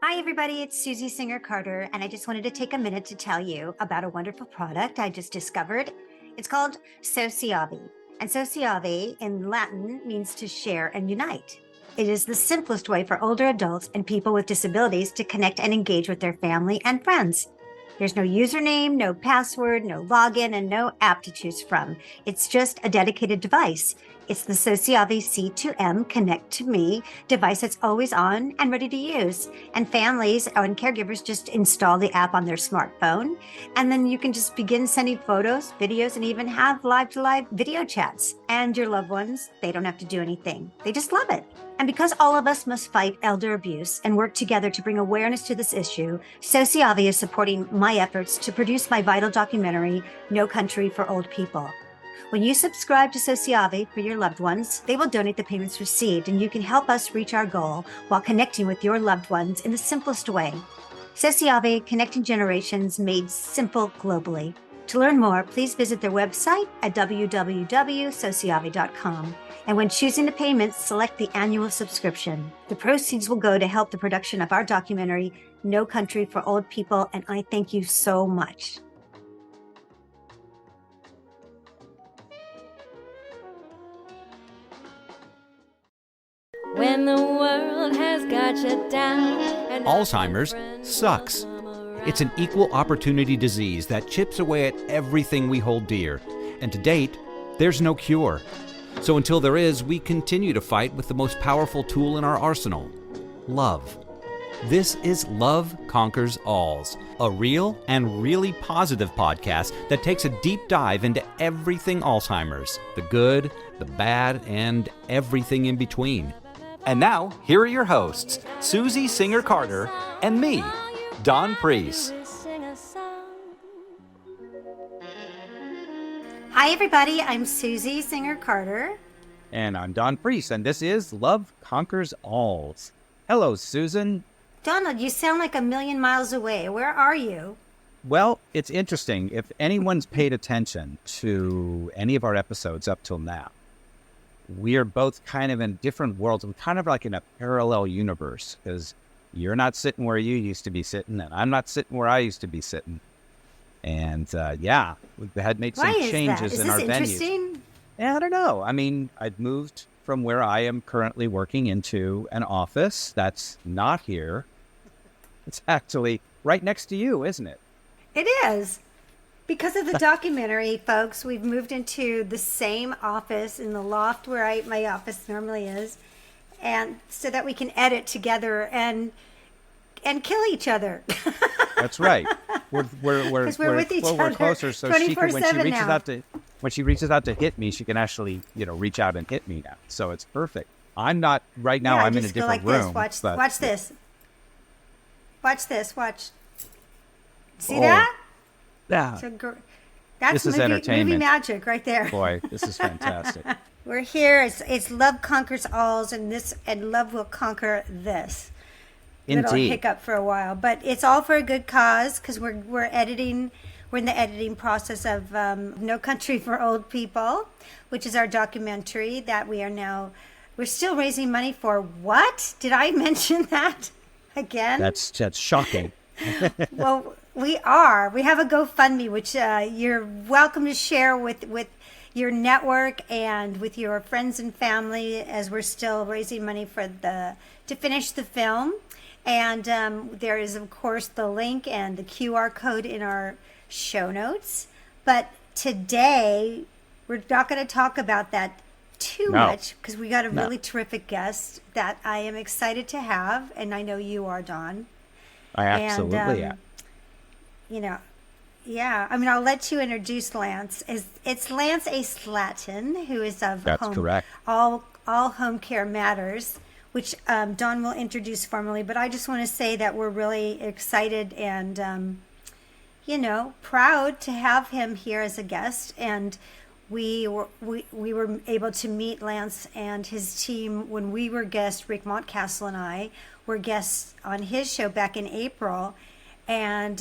Hi, everybody. It's Susie Singer-Carter, and I just wanted to take a minute to tell you about a wonderful product I just discovered. It's called Sociavi, and Sociavi in Latin means to share and unite. It is the simplest way for older adults and people with disabilities to connect and engage with their family and friends. There's no username, no password, no login, and no app to choose from. It's just a dedicated device. It's the Sociavi C2M Connect to Me device that's always on and ready to use. And families and caregivers just install the app on their smartphone. And then you can just begin sending photos, videos, and even have live-to-live video chats. And your loved ones, they don't have to do anything. They just love it. And because all of us must fight elder abuse and work together to bring awareness to this issue, Sociavi is supporting my efforts to produce my vital documentary, No Country for Old People. When you subscribe to Sociavi for your loved ones, they will donate the payments received, and you can help us reach our goal while connecting with your loved ones in the simplest way. Sociavi, connecting generations made simple globally. To learn more, please visit their website at www.sociavi.com. And when choosing the payments, select the annual subscription. The proceeds will go to help the production of our documentary, No Country for Old People, and I thank you so much. When the world has got you down. Alzheimer's sucks. It's an equal opportunity disease that chips away at everything we hold dear. And to date, there's no cure. So until there is, we continue to fight with the most powerful tool in our arsenal, love. This is Love Conquers Alls, a real and really positive podcast that takes a deep dive into everything Alzheimer's, the good, the bad, and everything in between. And now, here are your hosts, Susie Singer-Carter and me, Don Priess. Hi, everybody. I'm Susie Singer-Carter. And I'm Don Priess, and this is Love Conquers Alls. Hello, Susan. Donald, you sound like a million miles away. Where are you? Well, it's interesting. If anyone's paid attention to any of our episodes up till now, we are both kind of in different worlds. We're kind of like in a parallel universe, because you're not sitting where you used to be sitting, and I'm not sitting where I used to be sitting. And yeah, we had made some changes in our venues. Is this interesting? Yeah, I don't know. I mean, I'd moved from where I am currently working into an office that's not here. It's actually right next to you, isn't it? It is. Because of the documentary, folks, we've moved into the same office in the loft where my office normally is, and so that we can edit together and kill each other. That's right. We're with each other closer, so she can, when she reaches out to hit me, she can actually reach out and hit me now. So it's perfect. I'm not right now. I'm in a different room. Watch this. Watch this. Watch. See that? Yeah. So that's this is entertainment. Movie magic right there. Boy, this is fantastic. We're here. It's Love Conquers Alls, and love will conquer this. Indeed. Little hiccup for a while, but it's all for a good cause, because we're editing. We're in the editing process of No Country for Old People, which is our documentary that we're still raising money for. What? Did I mention that again? That's shocking. Well, we have a GoFundMe, which you're welcome to share with your network and with your friends and family, as we're still raising money to finish the film. And there is, of course, the link and the QR code in our show notes. But today, we're not going to talk about that too much, because we got a really terrific guest that I am excited to have, and I know you are, Don. I absolutely am. Yeah. I mean, I'll let you introduce Lance. It's Lance A. Slatton, who is of correct. All Home Care Matters, which Don will introduce formally. But I just want to say that we're really excited and, proud to have him here as a guest. And we were able to meet Lance and his team when we were guests. Rick Montcastle and I were guests on his show back in April, and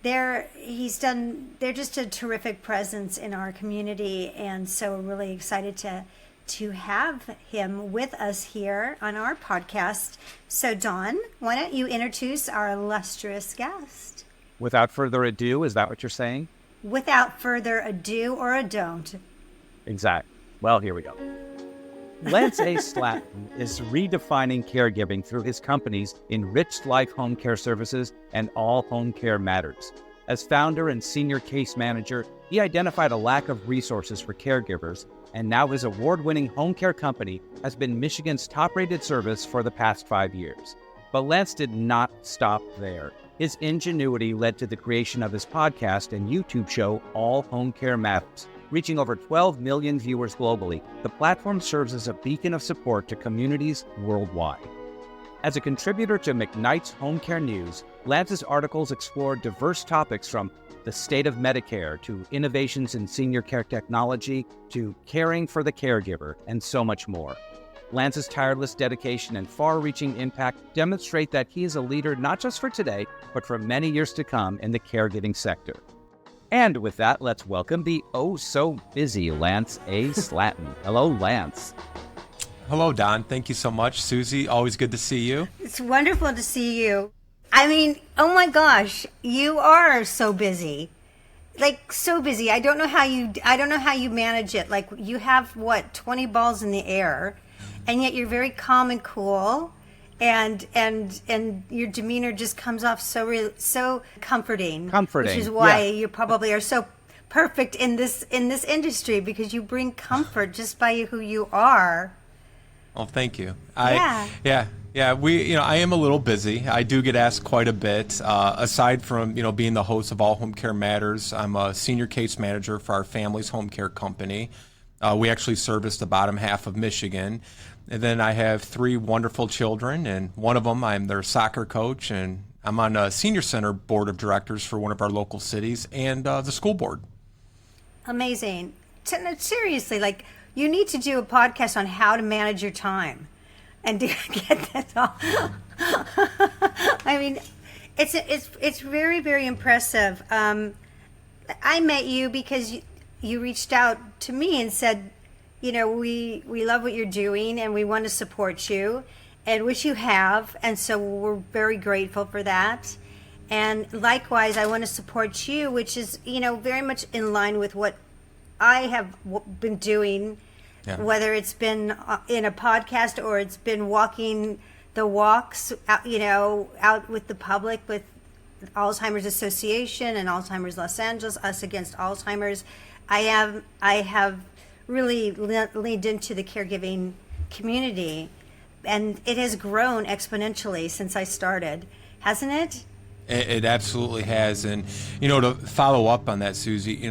they're just a terrific presence in our community, and so we're really excited to to have him with us here on our podcast. So, Dawn, why don't you introduce our illustrious guest? Without further ado, is that what you're saying? Without further ado or a don't. Exactly. Well, here we go. Lance A. Slatton is redefining caregiving through his companies Enriched Life Home Care Services and All Home Care Matters. As founder and senior case manager, he identified a lack of resources for caregivers, and now his award-winning home care company has been Michigan's top-rated service for the past 5 years. But Lance did not stop there. His ingenuity led to the creation of his podcast and YouTube show, All Home Care Matters. Reaching over 12 million viewers globally, the platform serves as a beacon of support to communities worldwide. As a contributor to McKnight's Home Care News, Lance's articles explore diverse topics from the state of Medicare to innovations in senior care technology to caring for the caregiver, and so much more. Lance's tireless dedication and far-reaching impact demonstrate that he is a leader not just for today, but for many years to come in the caregiving sector. And with that, let's welcome the oh-so-busy Lance A. Slatton. Hello, Lance. Hello, Don. Thank you so much. Susie, always good to see you. It's wonderful to see you. I mean, oh my gosh, you are so busy. Like, so busy. I don't know how you manage it. Like, you have, 20 balls in the air, and yet you're very calm and cool. And your demeanor just comes off so comforting. Which is why you probably are so perfect in this industry, because you bring comfort just by who you are. Oh, thank you. Yeah. I am a little busy. I do get asked quite a bit. Aside from being the host of All Home Care Matters, I'm a senior case manager for our family's home care company. We actually service the bottom half of Michigan. And then I have 3 wonderful children, and one of them, I'm their soccer coach, and I'm on a senior center board of directors for one of our local cities and the school board. Amazing. Seriously, like, you need to do a podcast on how to manage your time and to get that all. I mean, it's very, very impressive. I met you because you reached out to me and said, we love what you're doing and we want to support you, and which you have. And so we're very grateful for that. And likewise, I want to support you, which is, very much in line with what I have been doing, whether it's been in a podcast or it's been walking the walks, out with the public with Alzheimer's Association and Alzheimer's Los Angeles, Us Against Alzheimer's. I have really leaned into the caregiving community, and it has grown exponentially since I started, hasn't it? It absolutely has. And, to follow up on that, Susie,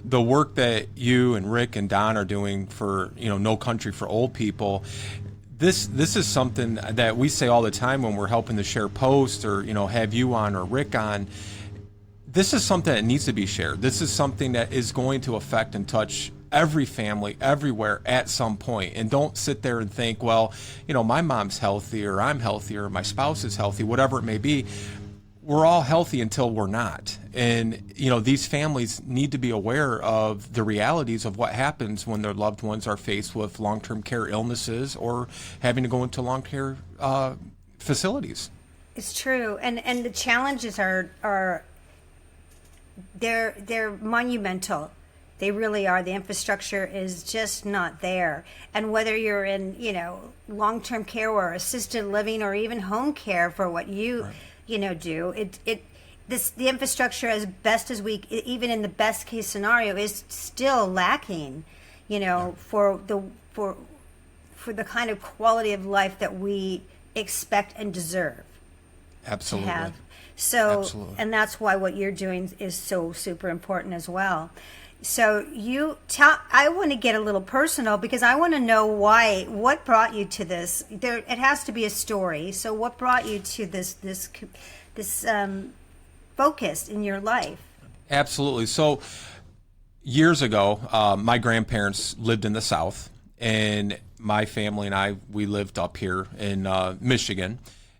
the work that you and Rick and Don are doing for, No Country for Old People, this is something that we say all the time when we're helping to share posts or, have you on or Rick on. This is something that needs to be shared. This is something that is going to affect and touch every family everywhere at some point. And don't sit there and think, well, my mom's healthy or I'm healthy or my spouse is healthy, whatever it may be. We're all healthy until we're not. And, these families need to be aware of the realities of what happens when their loved ones are faced with long-term care illnesses or having to go into long-term care facilities. It's true. And the challenges are they're monumental. They really are. The infrastructure is just not there. And whether you're in, long-term care or assisted living or even home care for what you, do, the infrastructure, as best as even in the best case scenario, is still lacking, for the kind of quality of life that we expect and deserve. Absolutely. To have. So, Absolutely. And that's why what you're doing is so super important as well. So I want to get a little personal because I want to know what brought you to this. It has to be a story. So what brought you to this focus in your life? Absolutely. So years ago, my grandparents lived in the South, and my family and I, we lived up here in Michigan.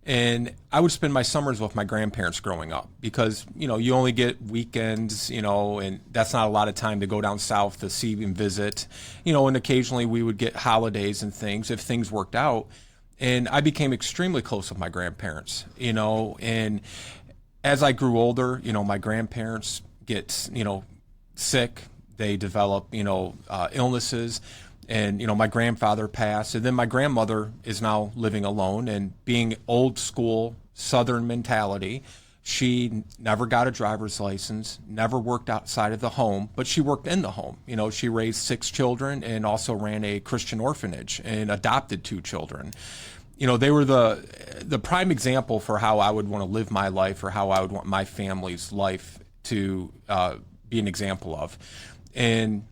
And I would spend my summers with my grandparents growing up because, you know, you only get weekends, you know, and that's not a lot of time to go down south to see and visit, you know, and occasionally we would get holidays and things if things worked out. And I became extremely close with my grandparents, you know, and as I grew older, you know, my grandparents get, you know, sick, they develop, you know, illnesses. And, you know, my grandfather passed, and then my grandmother is now living alone, and being old school Southern mentality, she never got a driver's license, never worked outside of the home, but she worked in the home. You know, she raised 6 children and also ran a Christian orphanage and adopted 2 children. You know, they were the prime example for how I would want to live my life, or how I would want my family's life to be an example of. And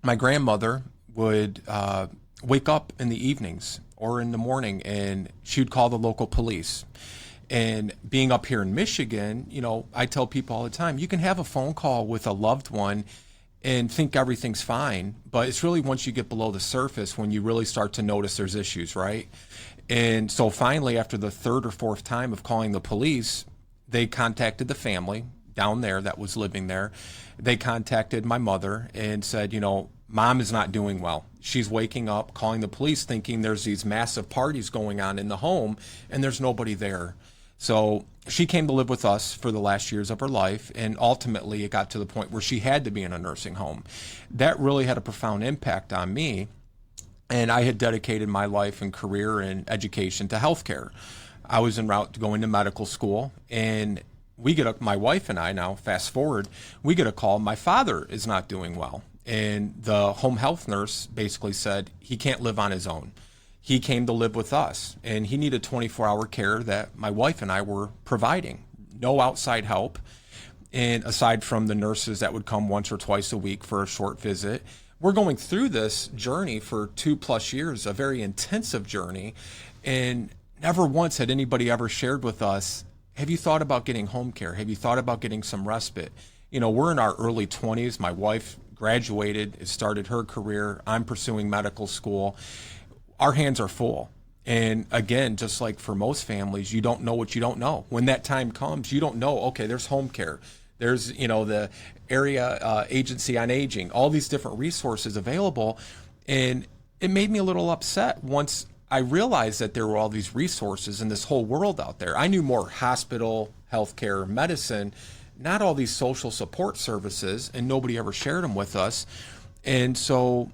my grandmother would wake up in the evenings or in the morning, and she would call the local police. And being up here in Michigan, you know, I tell people all the time, you can have a phone call with a loved one and think everything's fine, but it's really once you get below the surface when you really start to notice there's issues, right? And so finally, after the 3rd or 4th time of calling the police, they contacted the family down there that was living there. They contacted my mother and said, you know, Mom is not doing well. She's waking up, calling the police, thinking there's these massive parties going on in the home, and there's nobody there. So she came to live with us for the last years of her life, and ultimately it got to the point where she had to be in a nursing home. That really had a profound impact on me, and I had dedicated my life and career and education to healthcare. I was en route to going to medical school, and my wife and I now, fast forward, we get a call, my father is not doing well. And the home health nurse basically said he can't live on his own. He came to live with us, and he needed 24-hour care that my wife and I were providing. No outside help. And aside from the nurses that would come once or twice a week for a short visit, we're going through this journey for 2+ years, a very intensive journey. And never once had anybody ever shared with us, have you thought about getting home care? Have you thought about getting some respite? You know, we're in our early 20s. My wife graduated, started her career. I'm pursuing medical school. Our hands are full. And again, just like for most families, you don't know what you don't know. When that time comes, you don't know, okay, there's home care. There's, you know, the area agency on aging, all these different resources available. And it made me a little upset once I realized that there were all these resources in this whole world out there. I knew more hospital, healthcare, medicine, not all these social support services, and nobody ever shared them with us. And so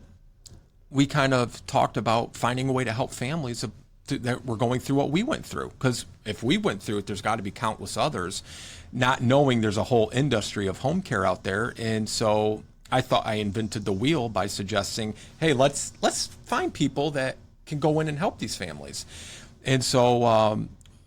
we kind of talked about finding a way to help families that were going through what we went through. Because if we went through it, there's got to be countless others, not knowing there's a whole industry of home care out there. And so I thought I invented the wheel by suggesting, hey, let's find people that can go in and help these families. And so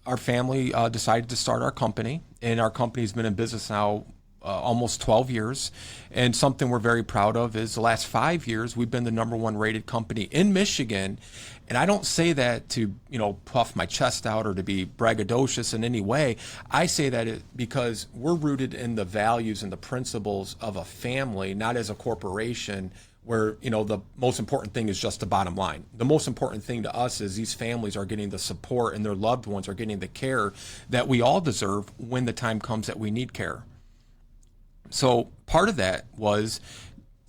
our family decided to start our company, and our company's been in business now almost 12 years. And something we're very proud of is the last 5 years, we've been the #1 rated company in Michigan. And I don't say that to, you know, puff my chest out or to be braggadocious in any way. I say that because we're rooted in the values and the principles of a family, not as a corporation where, you know, the most important thing is just the bottom line. The most important thing to us is these families are getting the support, and their loved ones are getting the care that we all deserve when the time comes that we need care. So part of that was,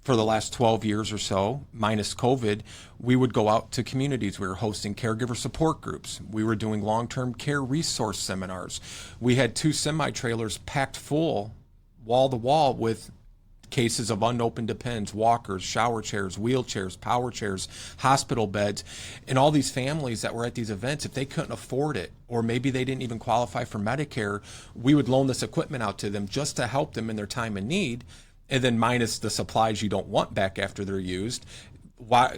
for the last 12 years or so, minus COVID, we would go out to communities. We were hosting caregiver support groups. We were doing long-term care resource seminars. We had 2 semi-trailers packed full, wall to wall, with cases of unopened depends, walkers, shower chairs, wheelchairs, power chairs, hospital beds. And all these families that were at these events, if they couldn't afford it, or maybe they didn't even qualify for Medicare, we would loan this equipment out to them just to help them in their time of need. And then minus the supplies you don't want back after they're used,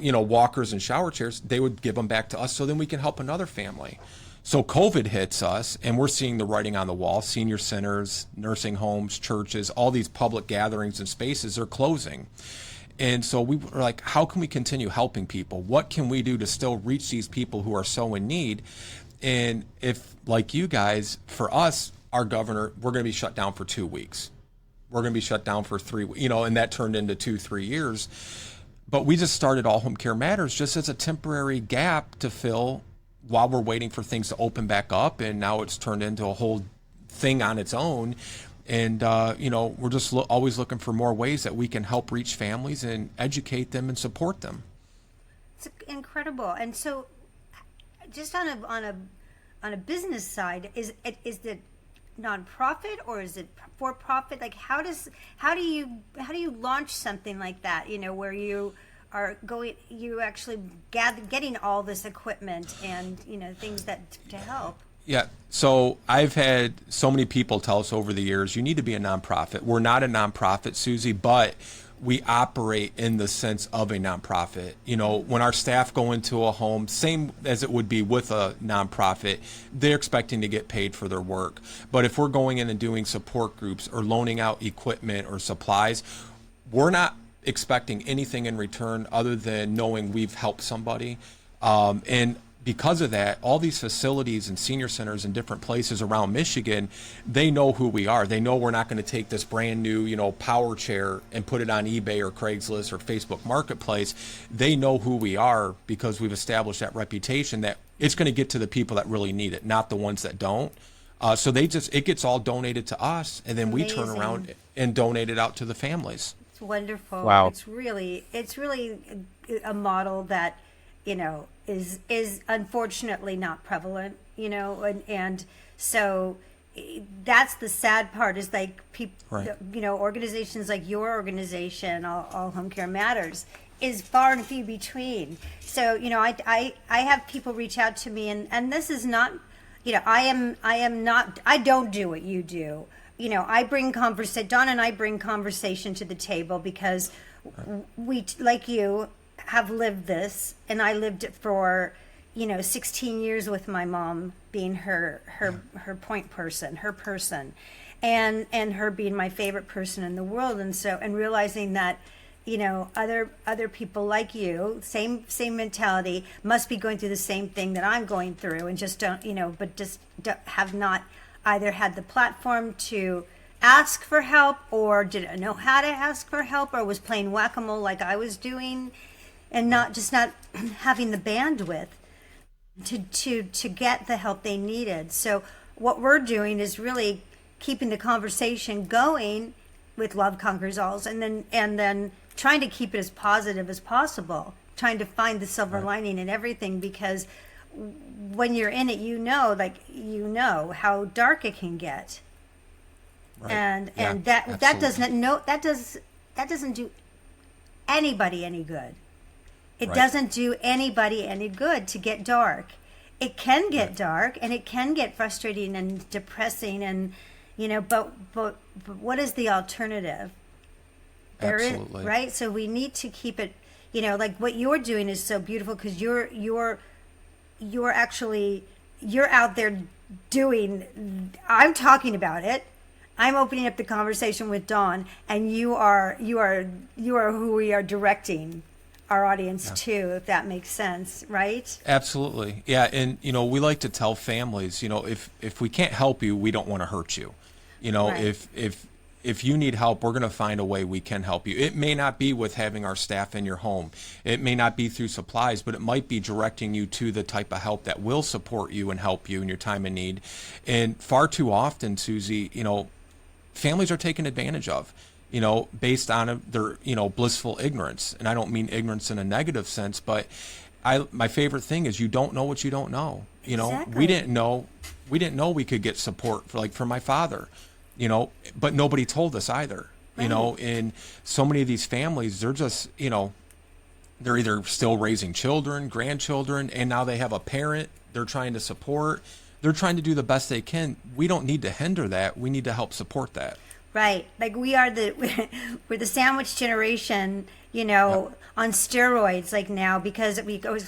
you know, walkers and shower chairs, they would give them back to us so then we can help another family. So COVID hits us, and we're seeing the writing on the wall. Senior centers, nursing homes, churches, all these public gatherings and spaces are closing. And so we were like, how can we continue helping people? What can we do to still reach these people who are so in need? And if, like you guys, for us, our governor, we're going to be shut down for 2 weeks. We're going to be shut down for 3 weeks, you know, and that turned into 2-3 years. But we just started All Home Care Matters just as a temporary gap to fill while we're waiting for things to open back up, and now it's turned into a whole thing on its own. And, we're just always looking for more ways that we can help reach families and educate them and support them. It's incredible. And so just on a business side, is it nonprofit or is it for profit? Like how do you launch something like that, where you are actually getting all this equipment and, things that to help? Yeah. So I've had so many people tell us over the years, you need to be a nonprofit. We're not a nonprofit, Susie, but we operate in the sense of a nonprofit. When our staff go into a home, same as it would be with a nonprofit, they're expecting to get paid for their work. But if we're going in and doing support groups or loaning out equipment or supplies, we're not expecting anything in return other than knowing we've helped somebody. And because of that, all these facilities and senior centers in different places around Michigan, they know who we are. They know we're not going to take this brand new, power chair and put it on eBay or Craigslist or Facebook Marketplace. They know who we are because we've established that reputation that it's going to get to the people that really need it, not the ones that don't. So it gets all donated to us, and then we turn around and donate it out to the families. It's wonderful. Wow. It's really a model that, is unfortunately not prevalent, and so that's the sad part is like people, right. Organizations like your organization, All Home Care Matters, is far and few between. So, I have people reach out to me and this is not, I don't do what you do. I bring Dawn and I bring conversation to the table because we, like you, have lived this, and I lived it for 16 years with my mom being her point person, her person, and her being my favorite person in the world, and realizing that other people like you, same mentality, must be going through the same thing that I'm going through, and just have not either had the platform to ask for help, or didn't know how to ask for help, or was playing whack-a-mole like I was doing, and not having the bandwidth to get the help they needed. So what we're doing is really keeping the conversation going with Love Conquers Alls, and then trying to keep it as positive as possible, trying to find the silver lining in everything, because when you're in it, how dark it can get. Right. And that doesn't do anybody any good. It doesn't do anybody any good to get dark. It can get dark, and it can get frustrating and depressing, and but what is the alternative? Absolutely. Right? So we need to keep it, like what you're doing is so beautiful, because you're out there doing, I'm talking about it. I'm opening up the conversation with Dawn, and you are who we are directing our audience to, if that makes sense, right? Absolutely. Yeah. And, we like to tell families, if we can't help you, we don't want to hurt you. If you need help, we're going to find a way we can help you. It may not be with having our staff in your home. It may not be through supplies, but it might be directing you to the type of help that will support you and help you in your time of need. And far too often, Susie, families are taken advantage of, based on their, blissful ignorance. And I don't mean ignorance in a negative sense, but my favorite thing is you don't know what you don't know. Exactly. We didn't know we could get support for my father, but nobody told us either, and so many of these families, they're just, they're either still raising children, grandchildren, and now they have a parent they're trying to support. They're trying to do the best they can. We don't need to hinder that. We need to help support that. Right. Like we're the sandwich generation, on steroids now, because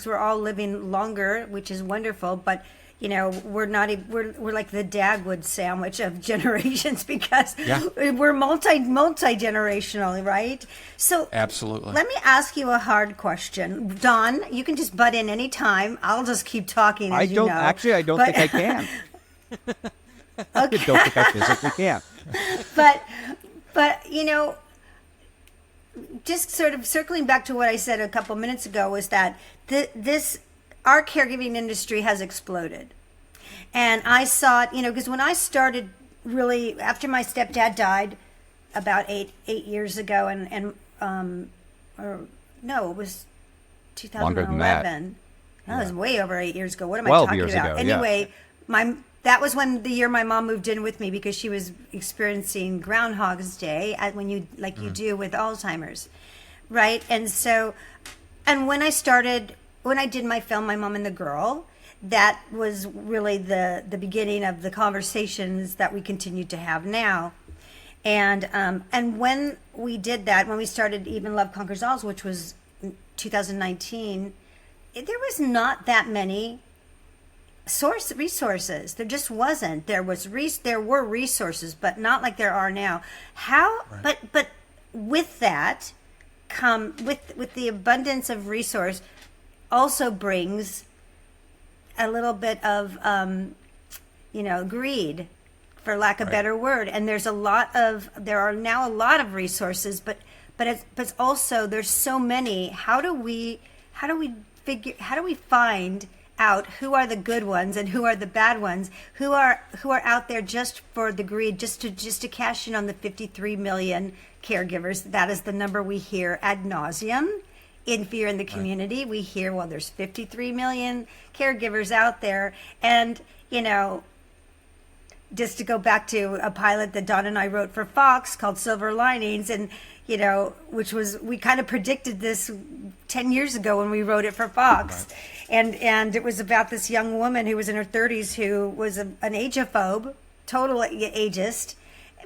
we're all living longer, which is wonderful, but we're like the Dagwood sandwich of generations, because we're multi-generational, right? So absolutely. Let me ask you a hard question. Dawn, you can just butt in any time. I'll just keep talking, I don't think I can. Okay. I don't think I physically can. But just sort of circling back to what I said a couple minutes ago, was that this our caregiving industry has exploded. And I saw it, because when I started really, after my stepdad died about eight years ago, it was 2011. Longer than that. No, it was way over 8 years ago. What am I 12 talking years about? ago, yeah. Anyway, that was when the year my mom moved in with me because she was experiencing Groundhog's Day when you do with Alzheimer's, right? And so, and when I did my film, My Mom and the Girl, that was really the beginning of the conversations that we continue to have now. And when we did that, when we started Even Love Conquers All, which was 2019, there was not that many resources. There just wasn't. There were resources, but not like there are now. But with that with the abundance of resource also brings a little bit of greed, for lack of a better word. And there are now a lot of resources, but it's also there's so many. How do we find out who are the good ones and who are the bad ones, who are out there just for the greed, just to cash in on the 53 million caregivers? That is the number we hear ad nauseum in Fear in the Community. We hear, well, there's 53 million caregivers out there. And, just to go back to a pilot that Dawn and I wrote for Fox called Silver Linings, and, we kind of predicted this 10 years ago when we wrote it for Fox. Right. And it was about this young woman who was in her 30s who was an ageophobe, total ageist,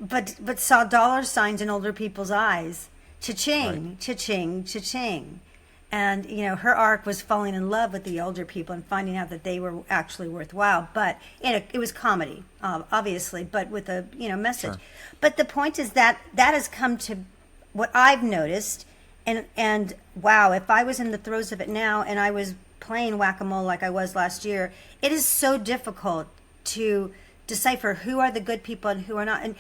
but saw dollar signs in older people's eyes. Cha-ching, right. Cha-ching, cha-ching. And, her arc was falling in love with the older people and finding out that they were actually worthwhile. But it was comedy, obviously, but with a, message. Sure. But the point is that has come to what I've noticed. And wow, if I was in the throes of it now and I was playing whack-a-mole like I was last year, it is so difficult to decipher who are the good people and who are not. And,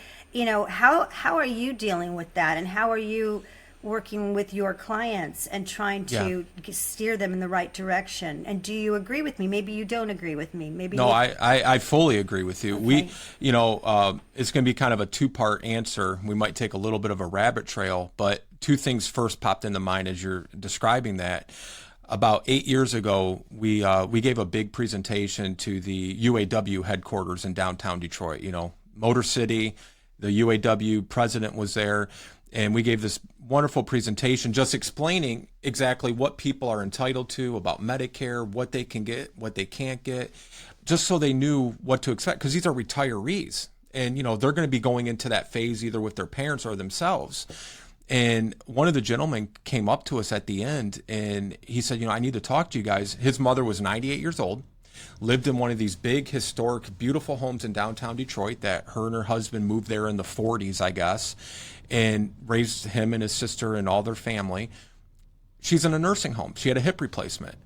how are you dealing with that? And how are you working with your clients and trying to steer them in the right direction? And do you agree with me? Maybe you don't agree with me. I fully agree with you. Okay. It's going to be kind of a two-part answer. We might take a little bit of a rabbit trail, but two things first popped into mind as you're describing that. About 8 years ago, we gave a big presentation to the UAW headquarters in downtown Detroit. Motor City, the UAW president was there, and we gave this wonderful presentation just explaining exactly what people are entitled to about Medicare, what they can get, what they can't get, just so they knew what to expect, because these are retirees. And, they're going to be going into that phase either with their parents or themselves. And one of the gentlemen came up to us at the end and he said, I need to talk to you guys. His mother was 98 years old, lived in one of these big, historic, beautiful homes in downtown Detroit that her and her husband moved there in the 40s, I guess, and raised him and his sister and all their family. She's in a nursing home. She had a hip replacement.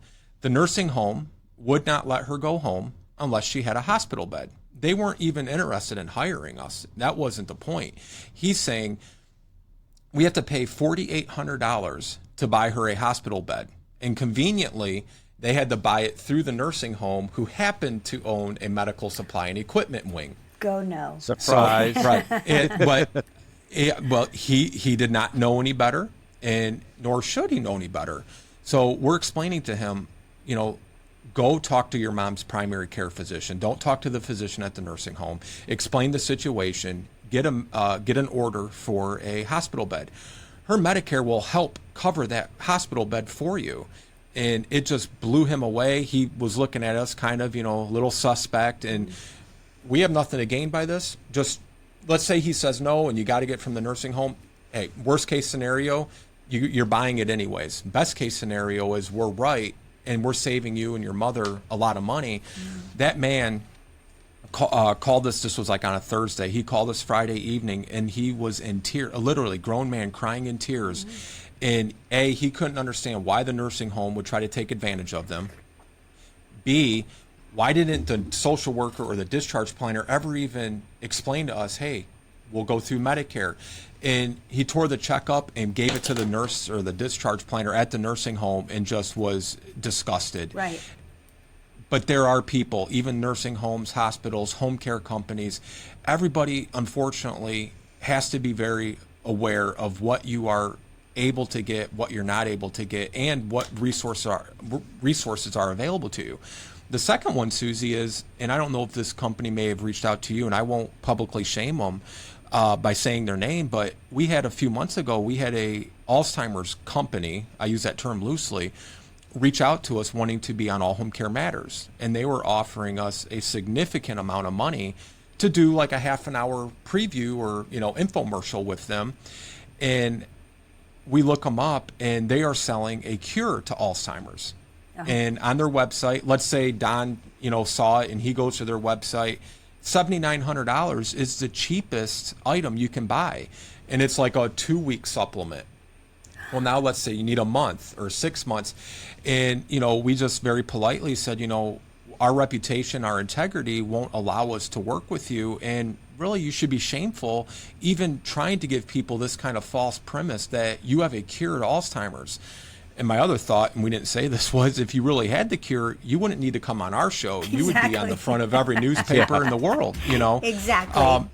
The nursing home would not let her go home unless she had a hospital bed. They weren't even interested in hiring us. That wasn't the point. He's saying, we have to pay $4,800 to buy her a hospital bed. And conveniently, they had to buy it through the nursing home, who happened to own a medical supply and equipment wing. Go no. Surprise. So, right. Well, he did not know any better, and nor should he know any better. So we're explaining to him, go talk to your mom's primary care physician. Don't talk to the physician at the nursing home. Explain the situation. Get an order for a hospital bed. Her Medicare will help cover that hospital bed for you. And it just blew him away. He was looking at us kind of, a little suspect. And we have nothing to gain by this. Just let's say he says no and you got to get from the nursing home. Hey, worst case scenario, you're buying it anyways. Best case scenario is we're right and we're saving you and your mother a lot of money. That man called us. This was like on a Thursday. He called us Friday evening and he was in tears, a literally grown man crying in tears. And A, he couldn't understand why the nursing home would try to take advantage of them. B, why didn't the social worker or the discharge planner ever even explain to us, hey, we'll go through Medicare? And he tore the check up and gave it to the nurse or the discharge planner at the nursing home and just was disgusted. Right. But there are people, even nursing homes, hospitals, home care companies, everybody, unfortunately, has to be very aware of what you are able to get, what you're not able to get, and what resources are available to you. The second one, Susie, is, and I don't know if this company may have reached out to you, and I won't publicly shame them by saying their name, but we had a few months ago, we had a Alzheimer's company, I use that term loosely, reach out to us wanting to be on All Home Care Matters. And they were offering us a significant amount of money to do like a half an hour preview or, infomercial with them. And we look them up and they are selling a cure to Alzheimer's. Uh-huh. And on their website, let's say Don, saw it and he goes to their website, $7,900 is the cheapest item you can buy. And it's like a 2-week supplement. Well, now let's say you need a month or 6 months. And, we just very politely said, our reputation, our integrity won't allow us to work with you. And really, you should be shameful even trying to give people this kind of false premise that you have a cure to Alzheimer's. And my other thought, and we didn't say this, was if you really had the cure, you wouldn't need to come on our show. Exactly. You would be on the front of every newspaper in the world, Exactly.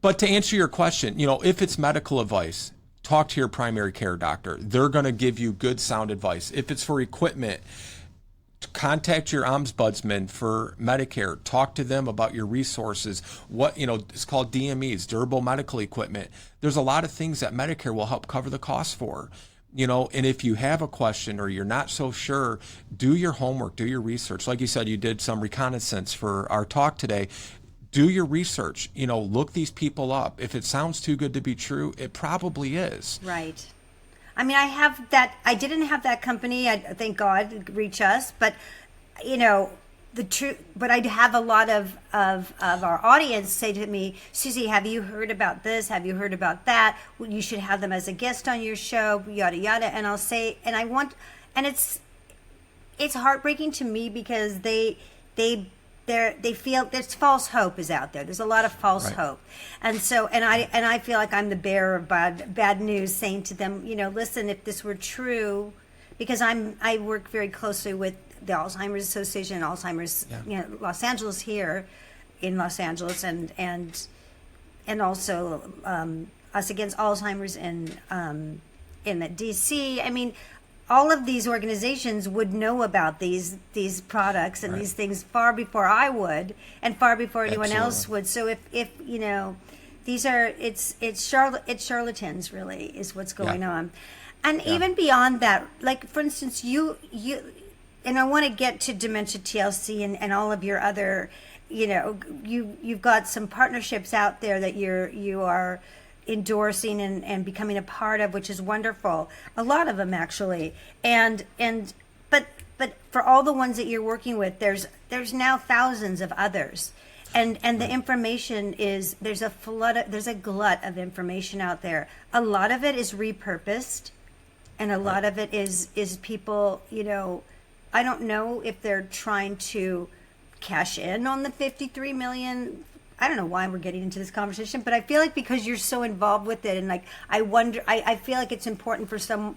But to answer your question, if it's medical advice, talk to your primary care doctor. They're going to give you good, sound advice. If it's for equipment, contact your ombudsman for Medicare. Talk to them about your resources. It's called DMEs, durable medical equipment. There's a lot of things that Medicare will help cover the cost for. And if you have a question or you're not so sure, do your homework, do your research. Like you said, you did some reconnaissance for our talk today. Do your research, look these people up. If it sounds too good to be true, it probably is. Right. I mean, I didn't have that company, thank God, reach us, but, the truth, but I'd have a lot of our audience say to me, Susie, have you heard about this? Have you heard about that? Well, you should have them as a guest on your show, yada, yada. And I'll say, and it's heartbreaking to me because they feel there's false hope is out there. There's a lot of false hope. And so, and I feel like I'm the bearer of bad news, saying to them, listen, if this were true, because I work very closely with the Alzheimer's Association, Alzheimer's, Los Angeles here in Los Angeles, and also Us Against Alzheimer's in the DC. I mean, all of these organizations would know about these products and these things far before I would, and far before anyone else would. So if these are it's charlatans really is what's going on, and even beyond that, like for instance, you and I want to get to Dementia TLC and all of your other, you've got some partnerships out there that you are endorsing and becoming a part of, which is wonderful. A lot of them actually, but for all the ones that you're working with, there's now thousands of others, and the information is there's a glut of information out there. A lot of it is repurposed, and a lot of it is people. I don't know if they're trying to cash in on the 53 million. I don't know why we're getting into this conversation, but I feel like because you're so involved with it, and like I feel like it's important for someone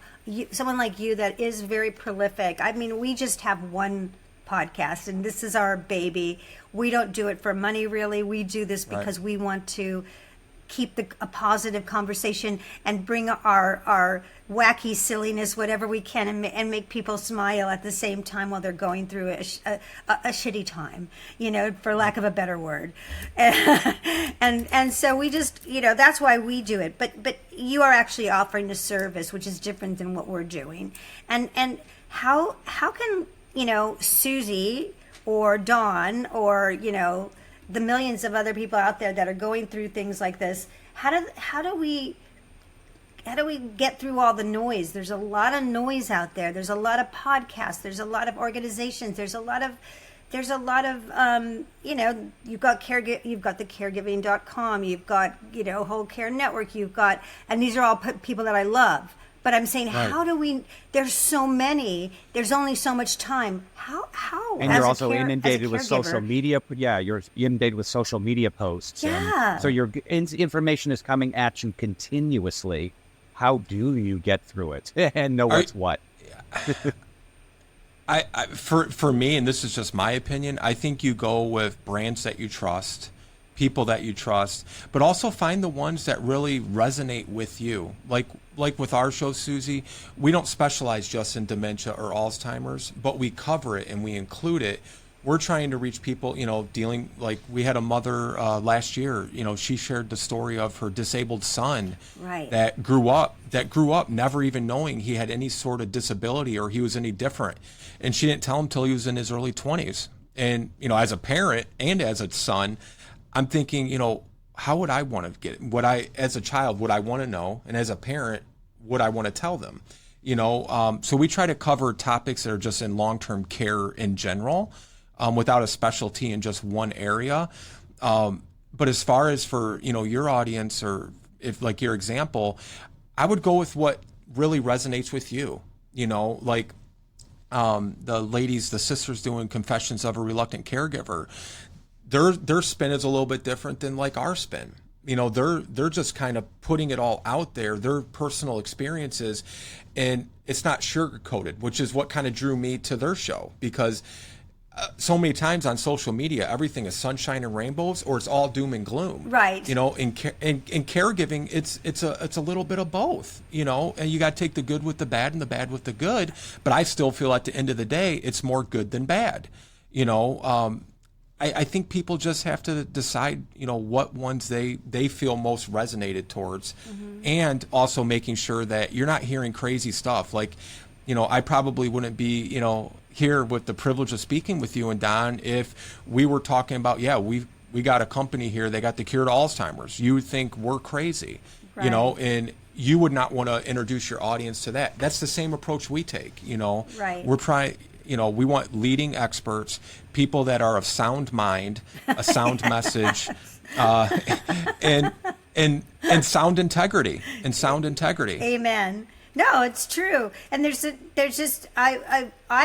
like you that is very prolific. I mean, we just have one podcast, and this is our baby. We don't do it for money, really. We do this because we want to keep a positive conversation and bring our wacky silliness, whatever we can, and make people smile at the same time while they're going through a shitty time, for lack of a better word. And so we just, that's why we do it. But you are actually offering a service, which is different than what we're doing. And how can, Susie or Dawn or, the millions of other people out there that are going through things like this, how do we get through all the noise? There's a lot of noise out there. There's a lot of podcasts. There's a lot of organizations. There's a lot of you've got the caregiving.com. You've got Whole Care Network. And these are all people that I love. But I'm saying, how do we? There's so many. There's only so much time. How? And you're also inundated with social media. Yeah, you're inundated with social media posts. Yeah. So your information is coming at you continuously. How do you get through it and know what's what? For me, and this is just my opinion, I think you go with brands that you trust, people that you trust, but also find the ones that really resonate with you. Like with our show, Susie, we don't specialize just in dementia or Alzheimer's, but we cover it and we include it. We're trying to reach people, dealing, like we had a mother last year, she shared the story of her disabled son that grew up never even knowing he had any sort of disability or he was any different. And she didn't tell him till he was in his early 20s. And, as a parent and as a son, I'm thinking, how would I want to get it? As a child, would I want to know? And as a parent, would I want to tell them? So we try to cover topics that are just in long-term care in general, without a specialty in just one area. But as far as for, your audience, or if like your example, I would go with what really resonates with you, like the sisters doing Confessions of a Reluctant Caregiver. Their spin is a little bit different than like our spin. They're just kind of putting it all out there, their personal experiences, and it's not sugar-coated, which is what kind of drew me to their show, because so many times on social media, everything is sunshine and rainbows, or it's all doom and gloom. Right. In caregiving, it's a little bit of both. And you got to take the good with the bad and the bad with the good. But I still feel at the end of the day, it's more good than bad. I think people just have to decide, what ones they feel most resonated towards, and also making sure that you're not hearing crazy stuff. Like, I probably wouldn't be, here with the privilege of speaking with you and Don if we were talking about, we got a company here, they got the cure to Alzheimer's. You would think we're crazy, right. And you would not want to introduce your audience to that. That's the same approach we take, Right. We're trying, we want leading experts, people that are of sound mind, a sound message, and sound integrity, Amen. No, it's true. And I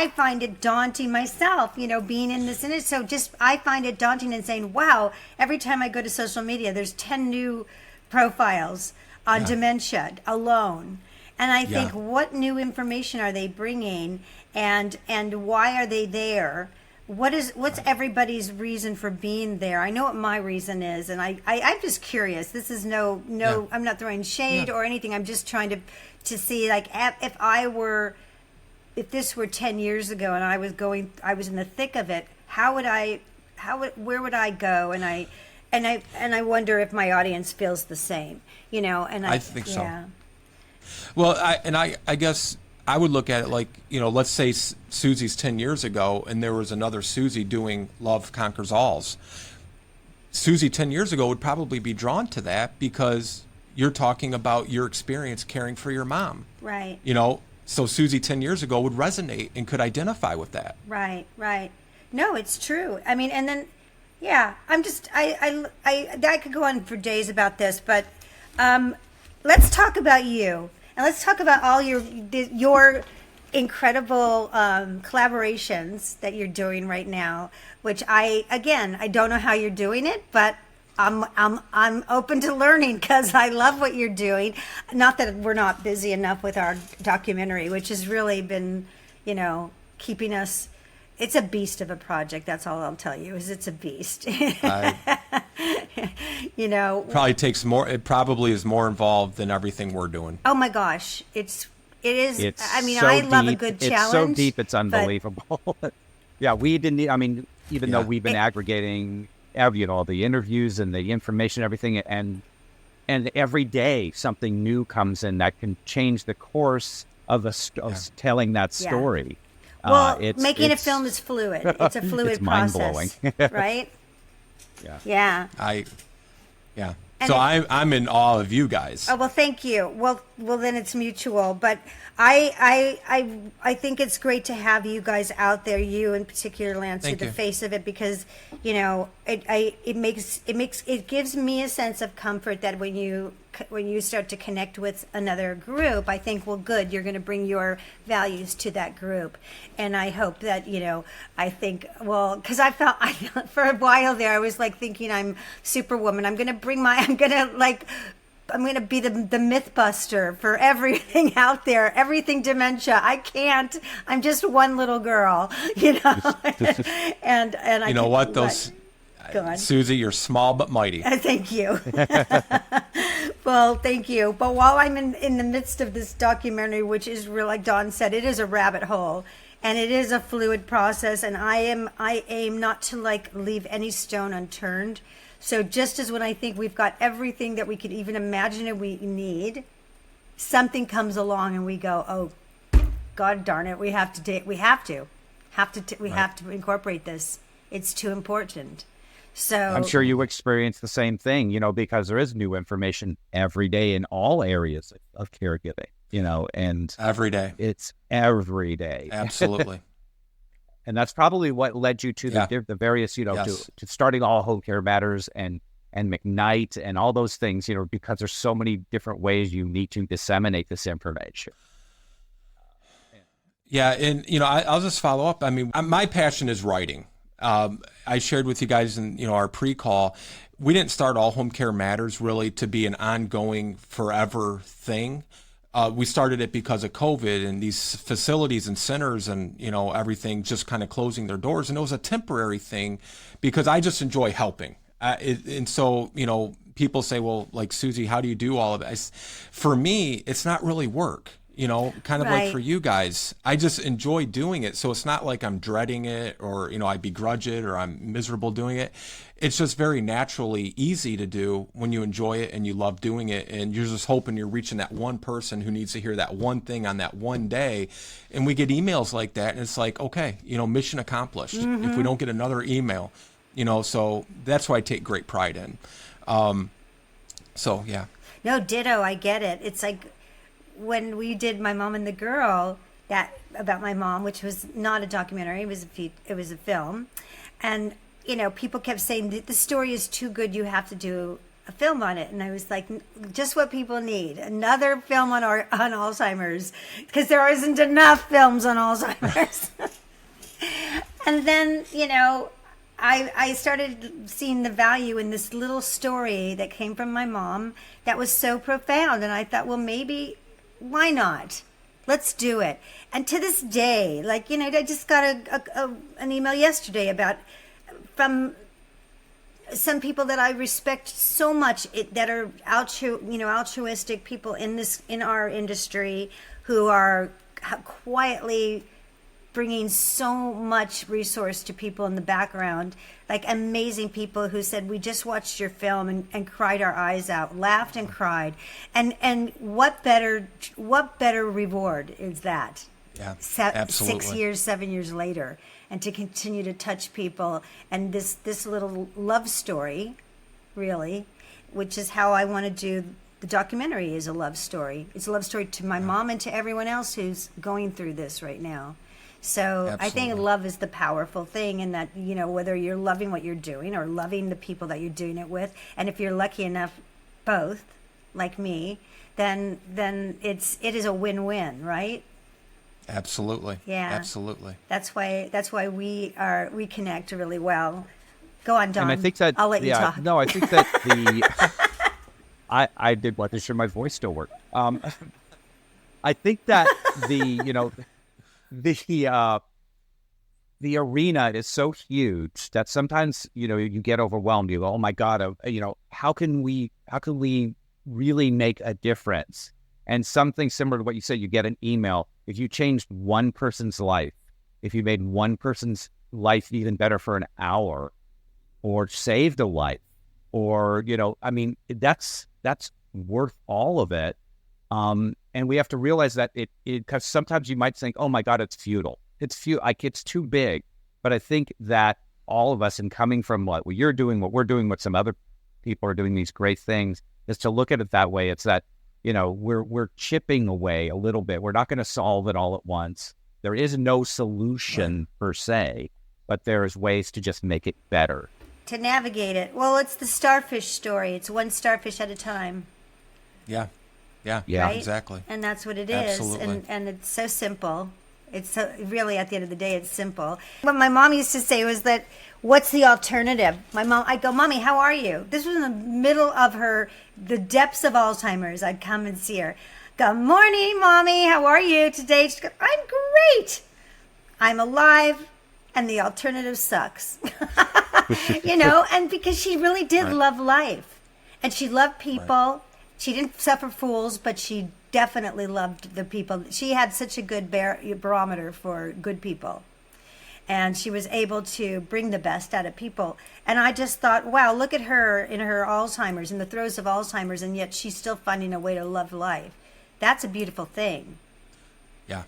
find it daunting myself, being in this industry. So I find it daunting and saying, wow, every time I go to social media, there's 10 new profiles on dementia alone. And I think, what new information are they bringing, and why are they there? What's everybody's reason for being there? I know what my reason is, and I'm just curious. This is no, I'm not throwing shade or anything. I'm just trying to see, like, if this were 10 years ago and I was in the thick of it, where would I go? And I wonder if my audience feels the same, and I think so. Well, I guess I would look at it like, let's say Susie's 10 years ago and there was another Susie doing Love Conquers Alls. Susie 10 years ago would probably be drawn to that because you're talking about your experience caring for your mom. Right. So Susie 10 years ago would resonate and could identify with that. Right. No, it's true. I mean, and then, I could go on for days about this, but let's talk about you. And let's talk about all your incredible collaborations that you're doing right now, which I don't know how you're doing it, but I'm open to learning because I love what you're doing. Not that we're not busy enough with our documentary, which has really been, keeping us. It's a beast of a project. That's all I'll tell you. It's a beast. Probably takes more. It probably is more involved than everything we're doing. Oh my gosh, it is. I mean, so I love deep. a good challenge. It's so deep, it's unbelievable. We didn't. I mean, even though we've been aggregating, the interviews and the information, everything, and every day something new comes in that can change the course of telling that story. Well, making a film is fluid. It's a fluid it's process, mind-blowing. right? Yeah. So I'm in awe of you guys. Oh, well, thank you. Well, then it's mutual. But I think it's great to have you guys out there. You in particular, Lance, you're the face of it, because it gives me a sense of comfort that when you start to connect with another group, I think, well, good, you're going to bring your values to that group. And I hope that, I think, well, because I felt for a while there, I was like thinking I'm Superwoman. I'm going to be the myth buster for everything out there, everything dementia. I can't. I'm just one little girl, and I. You know what? Those. Go on. Susie, you're small but mighty. Thank you. Well, thank you. But while I'm in the midst of this documentary, which is real, like Dawn said, it is a rabbit hole and it is a fluid process. And I aim not to leave any stone unturned. So just as when I think we've got everything that we could even imagine and we need, something comes along and we go, oh, God darn it, we have to incorporate this. It's too important. So I'm sure you experience the same thing, because there is new information every day in all areas of caregiving, and every day. It's every day. Absolutely. And that's probably what led you to the various, Yes. to starting All Home Care Matters and McKnight and all those things, because there's so many different ways you need to disseminate this information. Yeah. And, I'll just follow up. I mean, my passion is writing. I shared with you guys in our pre-call, we didn't start All Home Care Matters really to be an ongoing forever thing. We started it because of COVID and these facilities and centers and everything just kind of closing their doors, and it was a temporary thing because I just enjoy helping. And so people say, well, like, Susie, how do you do all of it? For me, it's not really work. Kind of like for you guys, I just enjoy doing it. So it's not like I'm dreading it or, I begrudge it or I'm miserable doing it. It's just very naturally easy to do when you enjoy it and you love doing it. And you're just hoping you're reaching that one person who needs to hear that one thing on that one day. And we get emails like that. And it's like, okay, mission accomplished. Mm-hmm. If we don't get another email, so that's why I take great pride in. So, yeah. No, ditto. I get it. It's like, when we did My Mom and the Girl, that about my mom, which was not a documentary, it was a film, and people kept saying the story is too good, you have to do a film on it, and I was like, just what people need, another film on Alzheimer's, because there isn't enough films on Alzheimer's. And then I started seeing the value in this little story that came from my mom that was so profound, and I thought, well, maybe. Why not? Let's do it. And to this day, I just got an email yesterday from some people that I respect so much that are altruistic people in our industry who are quietly bringing so much resource to people in the background, like amazing people who said, we just watched your film and cried our eyes out, laughed and cried. And what better reward is that? Yeah, absolutely. 7 years later, and to continue to touch people. And this little love story, really, which is how I want to do the documentary, is a love story. It's a love story to my mom and to everyone else who's going through this right now. So Absolutely. I think love is the powerful thing, and that, whether you're loving what you're doing or loving the people that you're doing it with, and if you're lucky enough, both, like me, then it is a win-win, right? Absolutely. Yeah. Absolutely. That's why we connect really well. Go on, Don. And I think that I'll let you talk. No, I think that I did want to sure my voice still worked. I think that the arena is so huge that sometimes you get overwhelmed. You go, oh my God, how can we really make a difference? And something similar to what you said, you get an email. If you changed one person's life, if you made one person's life even better for an hour, or saved a life, or that's worth all of it. And we have to realize that because sometimes you might think, oh my God, it's futile. It's too big. But I think that all of us, and coming from what you're doing, what we're doing, what some other people are doing, these great things, is to look at it that way. It's that, we're chipping away a little bit. We're not going to solve it all at once. There is no solution per se, but there's ways to just make it better. To navigate it. Well, it's the starfish story. It's one starfish at a time. Yeah. Yeah, right? Exactly. And that's what it is. Absolutely. And it's so simple. It's so, really, at the end of the day, it's simple. What my mom used to say was that, what's the alternative? I'd go, Mommy, how are you? This was in the middle of the depths of Alzheimer's. I'd come and see her. Good morning, Mommy. How are you today? She'd go, I'm great. I'm alive, and the alternative sucks. And because she really did love life, and she loved people. Right. She didn't suffer fools, but she definitely loved the people. She had such a good barometer for good people. And she was able to bring the best out of people. And I just thought, wow, look at her in her Alzheimer's, in the throes of Alzheimer's, and yet she's still finding a way to love life. That's a beautiful thing. Yeah.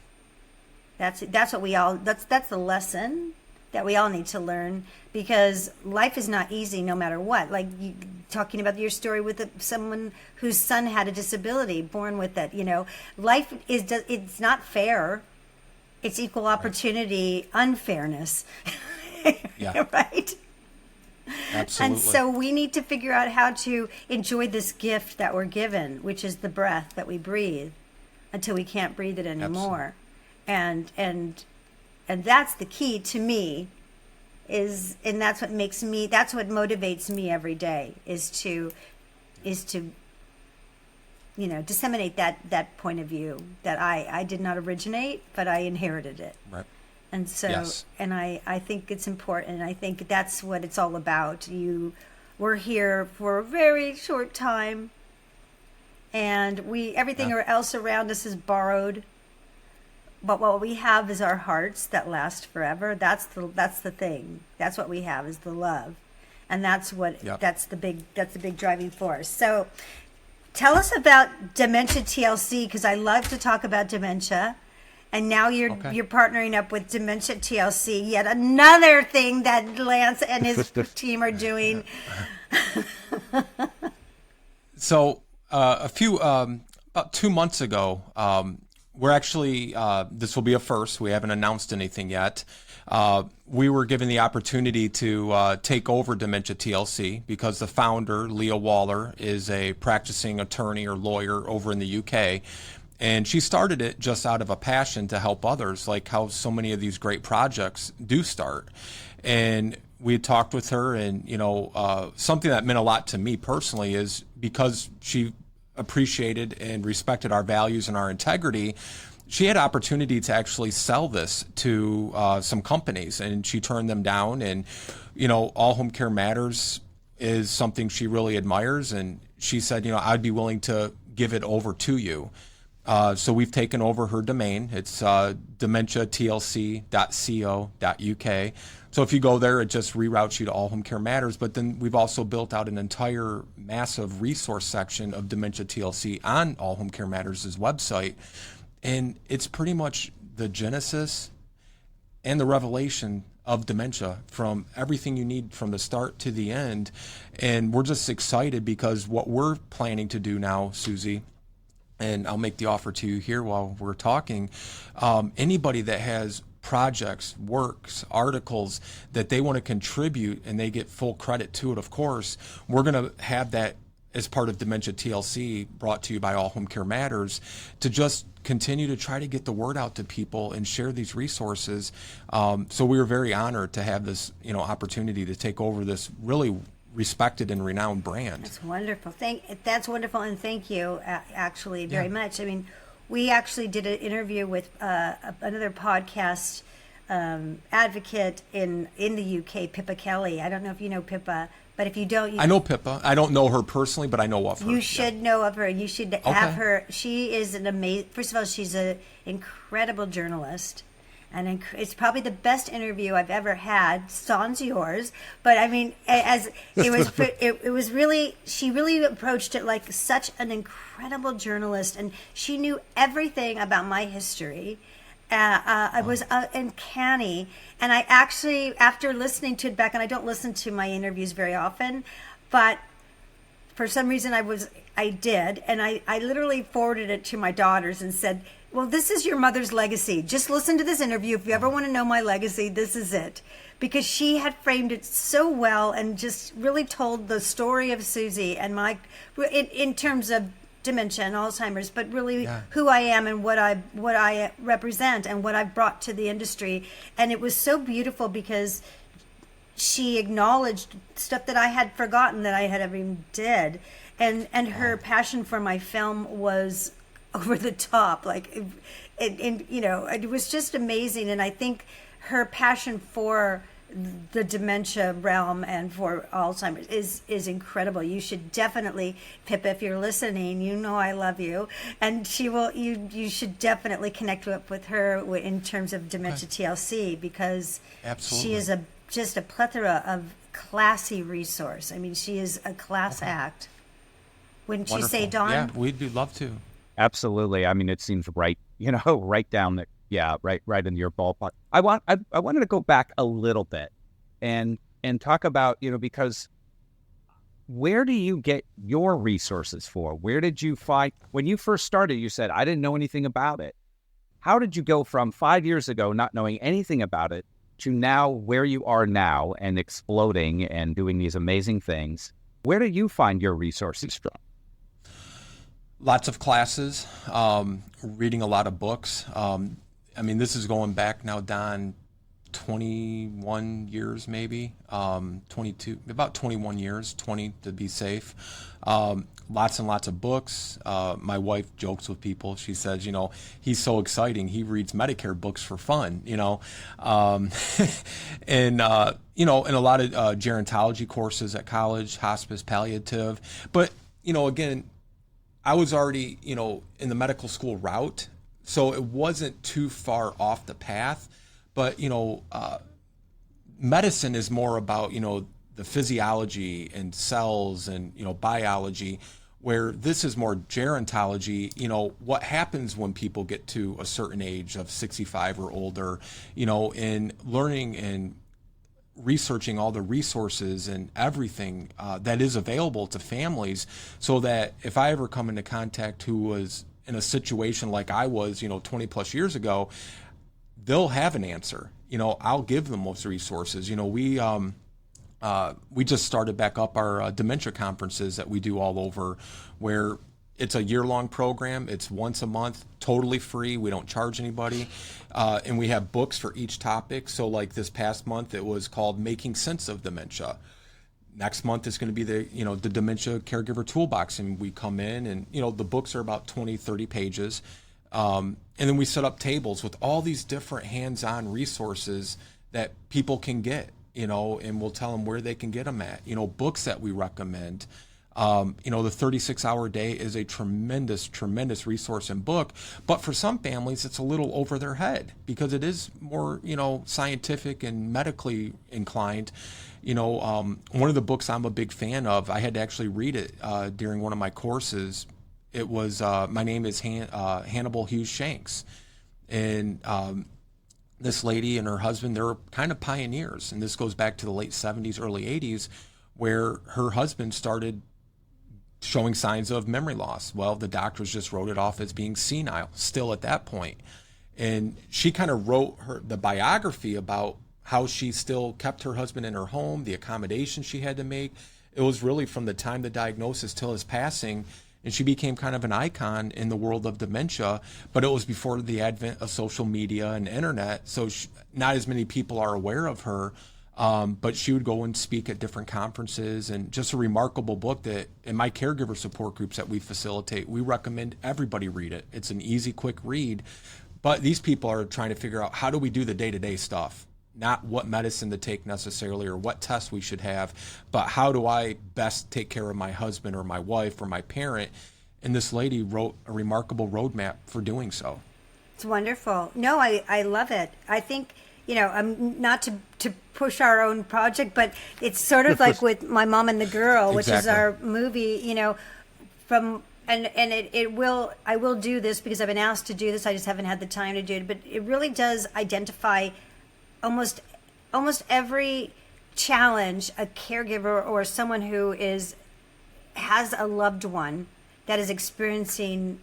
That's the lesson that we all need to learn, because life is not easy no matter what. Like you talking about your story with someone whose son had a disability, born with it. Life it's not fair. It's equal opportunity unfairness. Yeah. Right? Absolutely. And so we need to figure out how to enjoy this gift that we're given, which is the breath that we breathe until we can't breathe it anymore. Absolutely. And that's the key to me, and that's what motivates me every day is to disseminate that point of view that I did not originate, but I inherited it. Right. And so, yes. And I think it's important. I think that's what it's all about. We're here for a very short time, and everything else around us is borrowed. But what we have is our hearts that last forever. That's the thing. That's what we have, is the love, and that's the big driving force. So, tell us about Dementia TLC, because I love to talk about dementia, and now you're partnering up with Dementia TLC, yet another thing that Lance and his team are doing. So, about 2 months ago. We're actually, this will be a first. We haven't announced anything yet. We were given the opportunity to take over Dementia TLC because the founder, Leah Waller, is a practicing attorney or lawyer over in the UK. And she started it just out of a passion to help others, like how so many of these great projects do start. And we had talked with her, and, something that meant a lot to me personally is because she appreciated and respected our values and our integrity, she had opportunity to actually sell this to some companies, and she turned them down. And All Home Care Matters is something she really admires, and she said, I'd be willing to give it over to you. So we've taken over her domain. It's dementiatlc.co.uk. So if you go there, it just reroutes you to All Home Care Matters. But then we've also built out an entire massive resource section of Dementia TLC on All Home Care Matters' website. And it's pretty much the genesis and the revelation of dementia, from everything you need from the start to the end. And we're just excited because what we're planning to do now, Susie, and I'll make the offer to you here while we're talking, anybody that has projects, works, articles that they want to contribute, and they get full credit to it, of course, we're going to have that as part of Dementia TLC, brought to you by All Home Care Matters, to just continue to try to get the word out to people and share these resources. So we were very honored to have this, opportunity to take over this really respected and renowned brand. That's wonderful. That's wonderful, and thank you actually very much. I mean, we actually did an interview with another podcast advocate in the UK, Pippa Kelly. I don't know if you know Pippa, but if you don't, I know Pippa. I don't know her personally, but I know of her. You should know of her. You should have her. She is an amazing. First of all, she's an incredible journalist. And it's probably the best interview I've ever had. Sans yours, but I mean, as it was really, she really approached it like such an incredible journalist, and she knew everything about my history. I was uncanny, and I actually, after listening to it back, and I don't listen to my interviews very often, but for some reason I did, and I literally forwarded it to my daughters and said, well, this is your mother's legacy. Just listen to this interview. If you ever want to know my legacy, this is it. Because she had framed it so well and just really told the story of Susie and in terms of dementia and Alzheimer's, but really Yeah. who I am and what I represent and what I've brought to the industry. And it was so beautiful because she acknowledged stuff that I had forgotten that I had ever even did. And her passion for my film was over the top. Like, it was just amazing. And I think her passion for the dementia realm and for Alzheimer's is incredible. You should definitely, Pippa, if you're listening, you know I love you, and she will. You should definitely connect up with her in terms of dementia TLC, because Absolutely. she is just a plethora of classy resource. I mean, she is a class act. Wouldn't you say, Wonderful. Dawn? Yeah, we'd love to. Absolutely. I mean, it seems right, right down the, right in your ballpark. I wanted to go back a little bit and talk about, because where do you get your resources for? Where did you find, when you first started, you said, I didn't know anything about it. How did you go from 5 years ago not knowing anything about it to now where you are now and exploding and doing these amazing things? Where do you find your resources from? Lots of classes, reading a lot of books. I mean, this is going back now, Don, 21 years maybe, 22, about 21 years, 20 to be safe. Lots and lots of books. My wife jokes with people. She says, he's so exciting. He reads Medicare books for fun, and and a lot of gerontology courses at college, hospice, palliative. But, again, I was already, in the medical school route, so it wasn't too far off the path. But, medicine is more about, the physiology and cells and, biology, where this is more gerontology, what happens when people get to a certain age of 65 or older, in learning and researching all the resources and everything that is available to families, so that if I ever come into contact who was in a situation like I was, 20 plus years ago, they'll have an answer. I'll give them those resources. We just started back up our dementia conferences that we do all over, where it's a year-long program. It's once a month, totally free. We don't charge anybody. And we have books for each topic. So like this past month, it was called Making Sense of Dementia. Next month is going to be the Dementia Caregiver Toolbox. And we come in and, the books are about 20, 30 pages. And then we set up tables with all these different hands-on resources that people can get, and we'll tell them where they can get them at, books that we recommend. The 36-hour day is a tremendous, tremendous resource and book. But for some families, it's a little over their head because it is more, scientific and medically inclined. One of the books I'm a big fan of, I had to actually read it during one of my courses. It was My Name is Hannibal Hughes Shanks. And this lady and her husband, they're kind of pioneers. And this goes back to the late 70s, early 80s, where her husband started showing signs of memory loss. Well, the doctors just wrote it off as being senile still at that point. And she kind of wrote the biography about how she still kept her husband in her home, the accommodations she had to make. It was really from the time the diagnosis till his passing. And she became kind of an icon in the world of dementia, but it was before the advent of social media and internet. So not as many people are aware of her. But she would go and speak at different conferences, and just a remarkable book that in my caregiver support groups that we facilitate, we recommend everybody read it. It's an easy, quick read. But these people are trying to figure out, how do we do the day-to-day stuff? Not what medicine to take necessarily or what tests we should have, but how do I best take care of my husband or my wife or my parent? And this lady wrote a remarkable roadmap for doing so. It's wonderful. No, I love it. I think, I'm not to push our own project, but it's sort of like with My Mom and the Girl, which is our movie, I will do this because I've been asked to do this. I just haven't had the time to do it, but it really does identify almost every challenge a caregiver or someone who has a loved one that is experiencing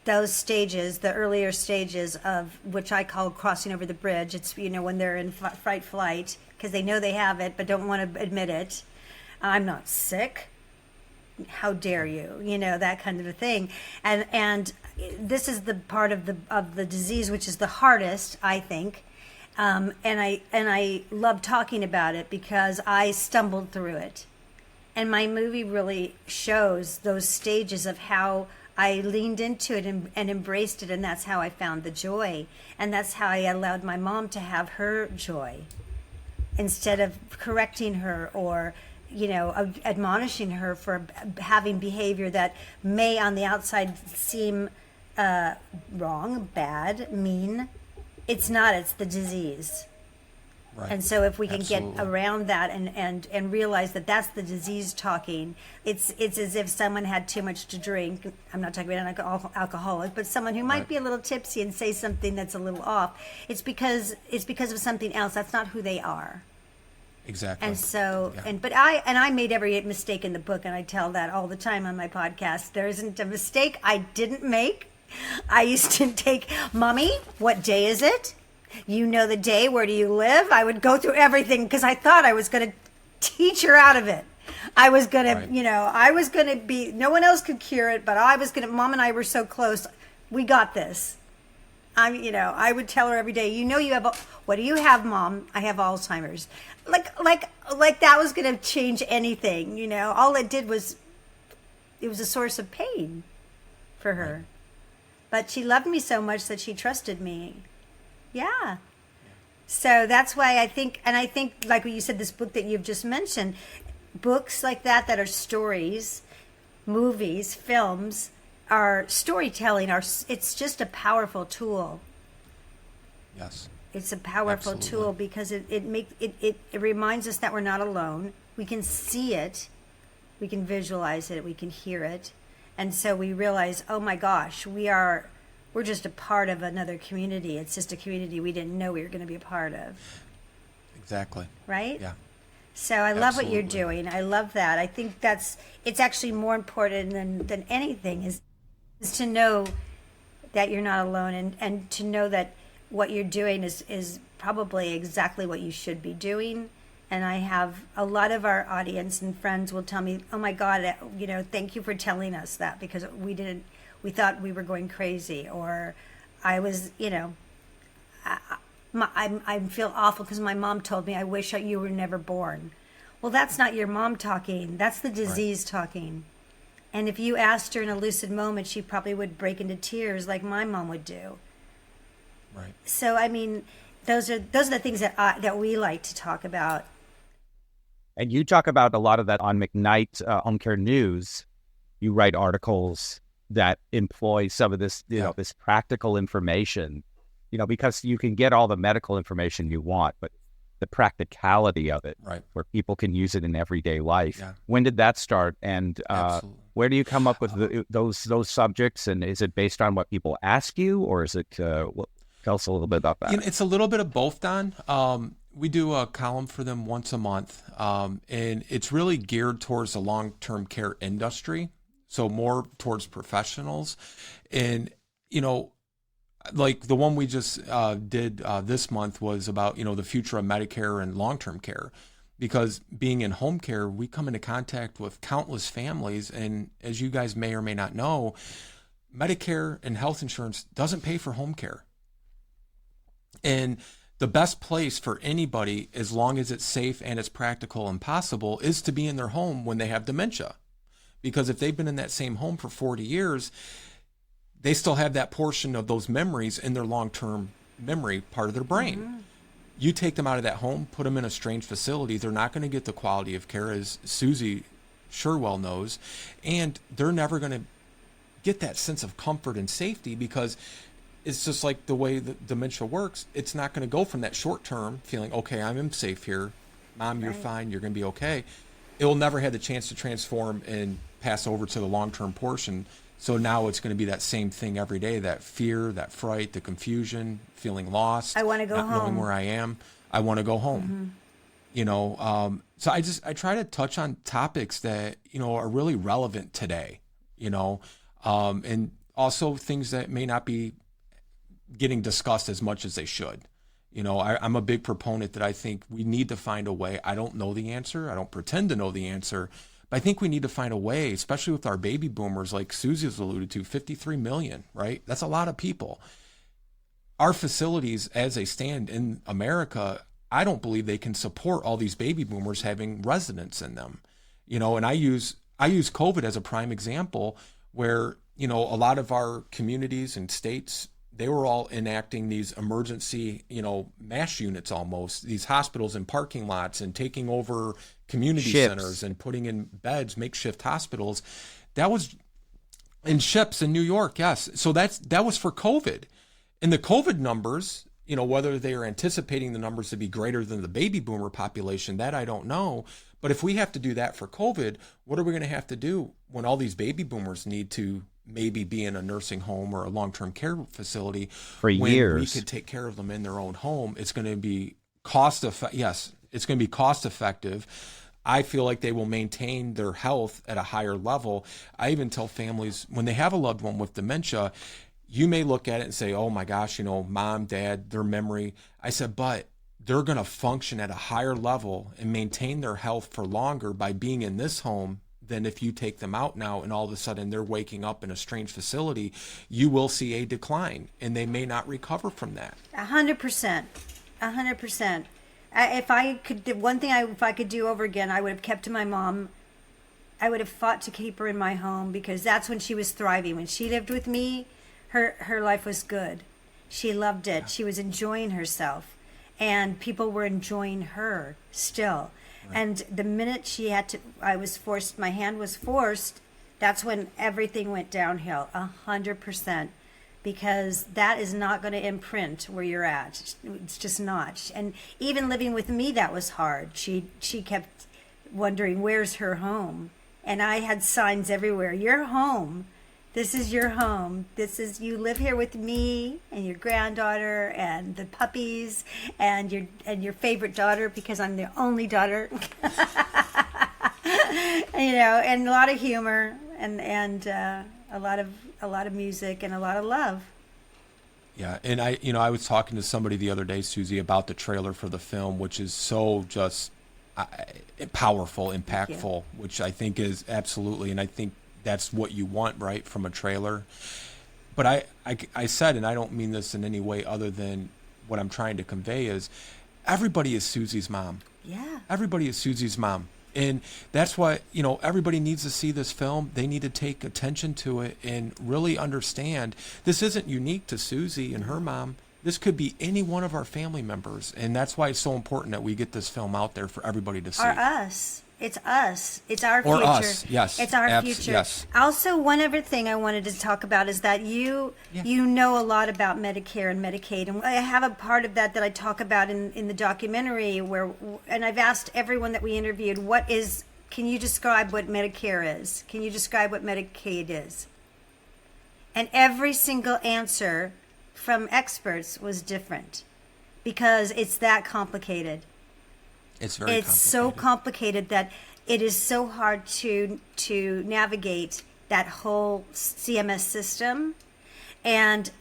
those stages, the earlier stages of which I call crossing over the bridge. It's, when they're in fight flight because they know they have it but don't want to admit it. I'm not sick. how dare you, that kind of a thing. And this is the part of the disease which is the hardest, I think. And I love talking about it because I stumbled through it. And my movie really shows those stages of how I leaned into it and embraced it, and that's how I found the joy. And that's how I allowed my mom to have her joy instead of correcting her or admonishing her for having behavior that may on the outside seem wrong, bad, mean. It's not, it's the disease. Right. And so if we can Absolutely. get around that and realize that that's the disease talking, it's as if someone had too much to drink. I'm not talking about an alcoholic, but someone who might Right. be a little tipsy and say something that's a little off. It's because of something else. That's not who they are. Exactly. And so, Yeah. but I made every mistake in the book, and I tell that all the time on my podcast. There isn't a mistake I didn't make. I used to take, Mommy, what day is it? You know the day, where do you live? I would go through everything because I thought I was going to teach her out of it. I was going Right. to, I was going to be, no one else could cure it, but I was going to, Mom and I were so close. We got this. I would tell her every day, you have, what do you have, Mom? I have Alzheimer's. Like that was going to change anything, all it did was, it was a source of pain for her. Right. But she loved me so much that she trusted me. Yeah. So that's why I think like what you said, this book that you've just mentioned, books like that are stories, movies, films, are storytelling. It's just a powerful tool. Yes. It's a powerful Absolutely. tool because it reminds us that we're not alone. We can see it, we can visualize it, we can hear it, and so we realize, oh my gosh, we're just a part of another community. It's just a community we didn't know we were going to be a part of. Exactly. Right? Yeah. So I love what you're Absolutely. doing. I love that. I think it's actually more important than anything is to know that you're not alone and to know that what you're doing is probably exactly what you should be doing. And I have a lot of our audience and friends will tell me, oh my God, thank you for telling us that because we thought we were going crazy, or I was, I feel awful because my mom told me, I wish you were never born. Well, that's not your mom talking. That's the disease talking. And if you asked her in a lucid moment, she probably would break into tears like my mom would do. Right. So, I mean, those are the things that we like to talk about. And you talk about a lot of that on McKnight Home Care News. You write articles that employ some of this, this practical information, because you can get all the medical information you want, but the practicality of it, Right. where people can use it in everyday life. Yeah. When did that start? And Absolutely. where do you come up with those subjects? And is it based on what people ask you, or is it? Tell us a little bit about that. It's a little bit of both, Don. We do a column for them once a month, and it's really geared towards the long-term care industry, so more towards professionals. And, like the one we just did this month was about, the future of Medicare and long-term care. Because being in home care, we come into contact with countless families, and as you guys may or may not know, Medicare and health insurance doesn't pay for home care. And the best place for anybody, as long as it's safe and it's practical and possible, is to be in their home when they have dementia. Because if they've been in that same home for 40 years, they still have that portion of those memories in their long-term memory part of their brain. Mm-hmm. You take them out of that home, put them in a strange facility, they're not going to get the quality of care, as Susie sure well knows, and they're never going to get that sense of comfort and safety because it's just like the way that dementia works. It's not going to go from that short term feeling, okay, I'm safe here. Mom, you're fine. You're going to be okay. It will never have the chance to transform and pass over to the long-term portion. So now it's going to be that same thing every day, that fear, that fright, the confusion, feeling lost. I want to go not home. knowing where I am. I want to go home. Mm-hmm. So I try to touch on topics that, are really relevant today, and also things that may not be getting discussed as much as they should. I'm a big proponent that I think we need to find a way. I don't know the answer. I don't pretend to know the answer, But I think we need to find a way, especially with our baby boomers, like Susie's alluded to, 53 million, right? That's a lot of people. Our facilities, as they stand in America, I don't believe they can support all these baby boomers having residents in them. You know, and I use COVID as a prime example where, you know, a lot of our communities and states, they were all enacting these emergency, you know, MASH units almost, these hospitals and parking lots and taking over community centers and putting in beds, makeshift hospitals. That was in ships in New York, yes. So that was for COVID. And the COVID numbers, you know, whether they are anticipating the numbers to be greater than the baby boomer population, that I don't know. But if we have to do that for COVID, what are we going to have to do when all these baby boomers need to maybe be in a nursing home or a long-term care facility for years? We could take care of them in their own home. It's going to be cost effective. I feel like they will maintain their health at a higher level. I even tell families when they have a loved one with dementia, you may look at it and say, oh my gosh, you know, mom, dad, their memory. I said, but they're going to function at a higher level and maintain their health for longer by being in this home than if you take them out now and all of a sudden they're waking up in a strange facility. You will see a decline and they may not recover from that. 100%. 100%. If I could do over again, I would have kept to my mom. I would have fought to keep her in my home because that's when she was thriving. When she lived with me, her life was good. She loved it. She was enjoying herself. And people were enjoying her still. Right. And the minute my hand was forced, that's when everything went downhill, 100%. Because that is not going to imprint where you're at. It's just not. And even living with me, that was hard. She kept wondering, where's her home? And I had signs everywhere. Your home. This is your home. You live here with me and your granddaughter and the puppies and your favorite daughter because I'm the only daughter. You know, and a lot of humor and a lot of music and a lot of love. Yeah, and I was talking to somebody the other day, Susie, about the trailer for the film, which is so just powerful, impactful, which I think is absolutely, and I think that's what you want, right, from a trailer. But I said, and I don't mean this in any way other than what I'm trying to convey is everybody is Susie's mom. Yeah. Everybody is Susie's mom. And that's why, you know, everybody needs to see this film. They need to take attention to it and really understand this isn't unique to Susie and her mom. This could be any one of our family members. And that's why it's so important that we get this film out there for everybody to see. Or us. It's us. It's our future. Or us, yes. It's our future. Yes. Also, one other thing I wanted to talk about is that you know a lot about Medicare and Medicaid, and I have a part of that I talk about in the documentary and I've asked everyone that we interviewed, can you describe what Medicare is? Can you describe what Medicaid is? And every single answer from experts was different because it's that complicated. It's very complicated. So complicated that it is so hard to navigate that whole CMS system, and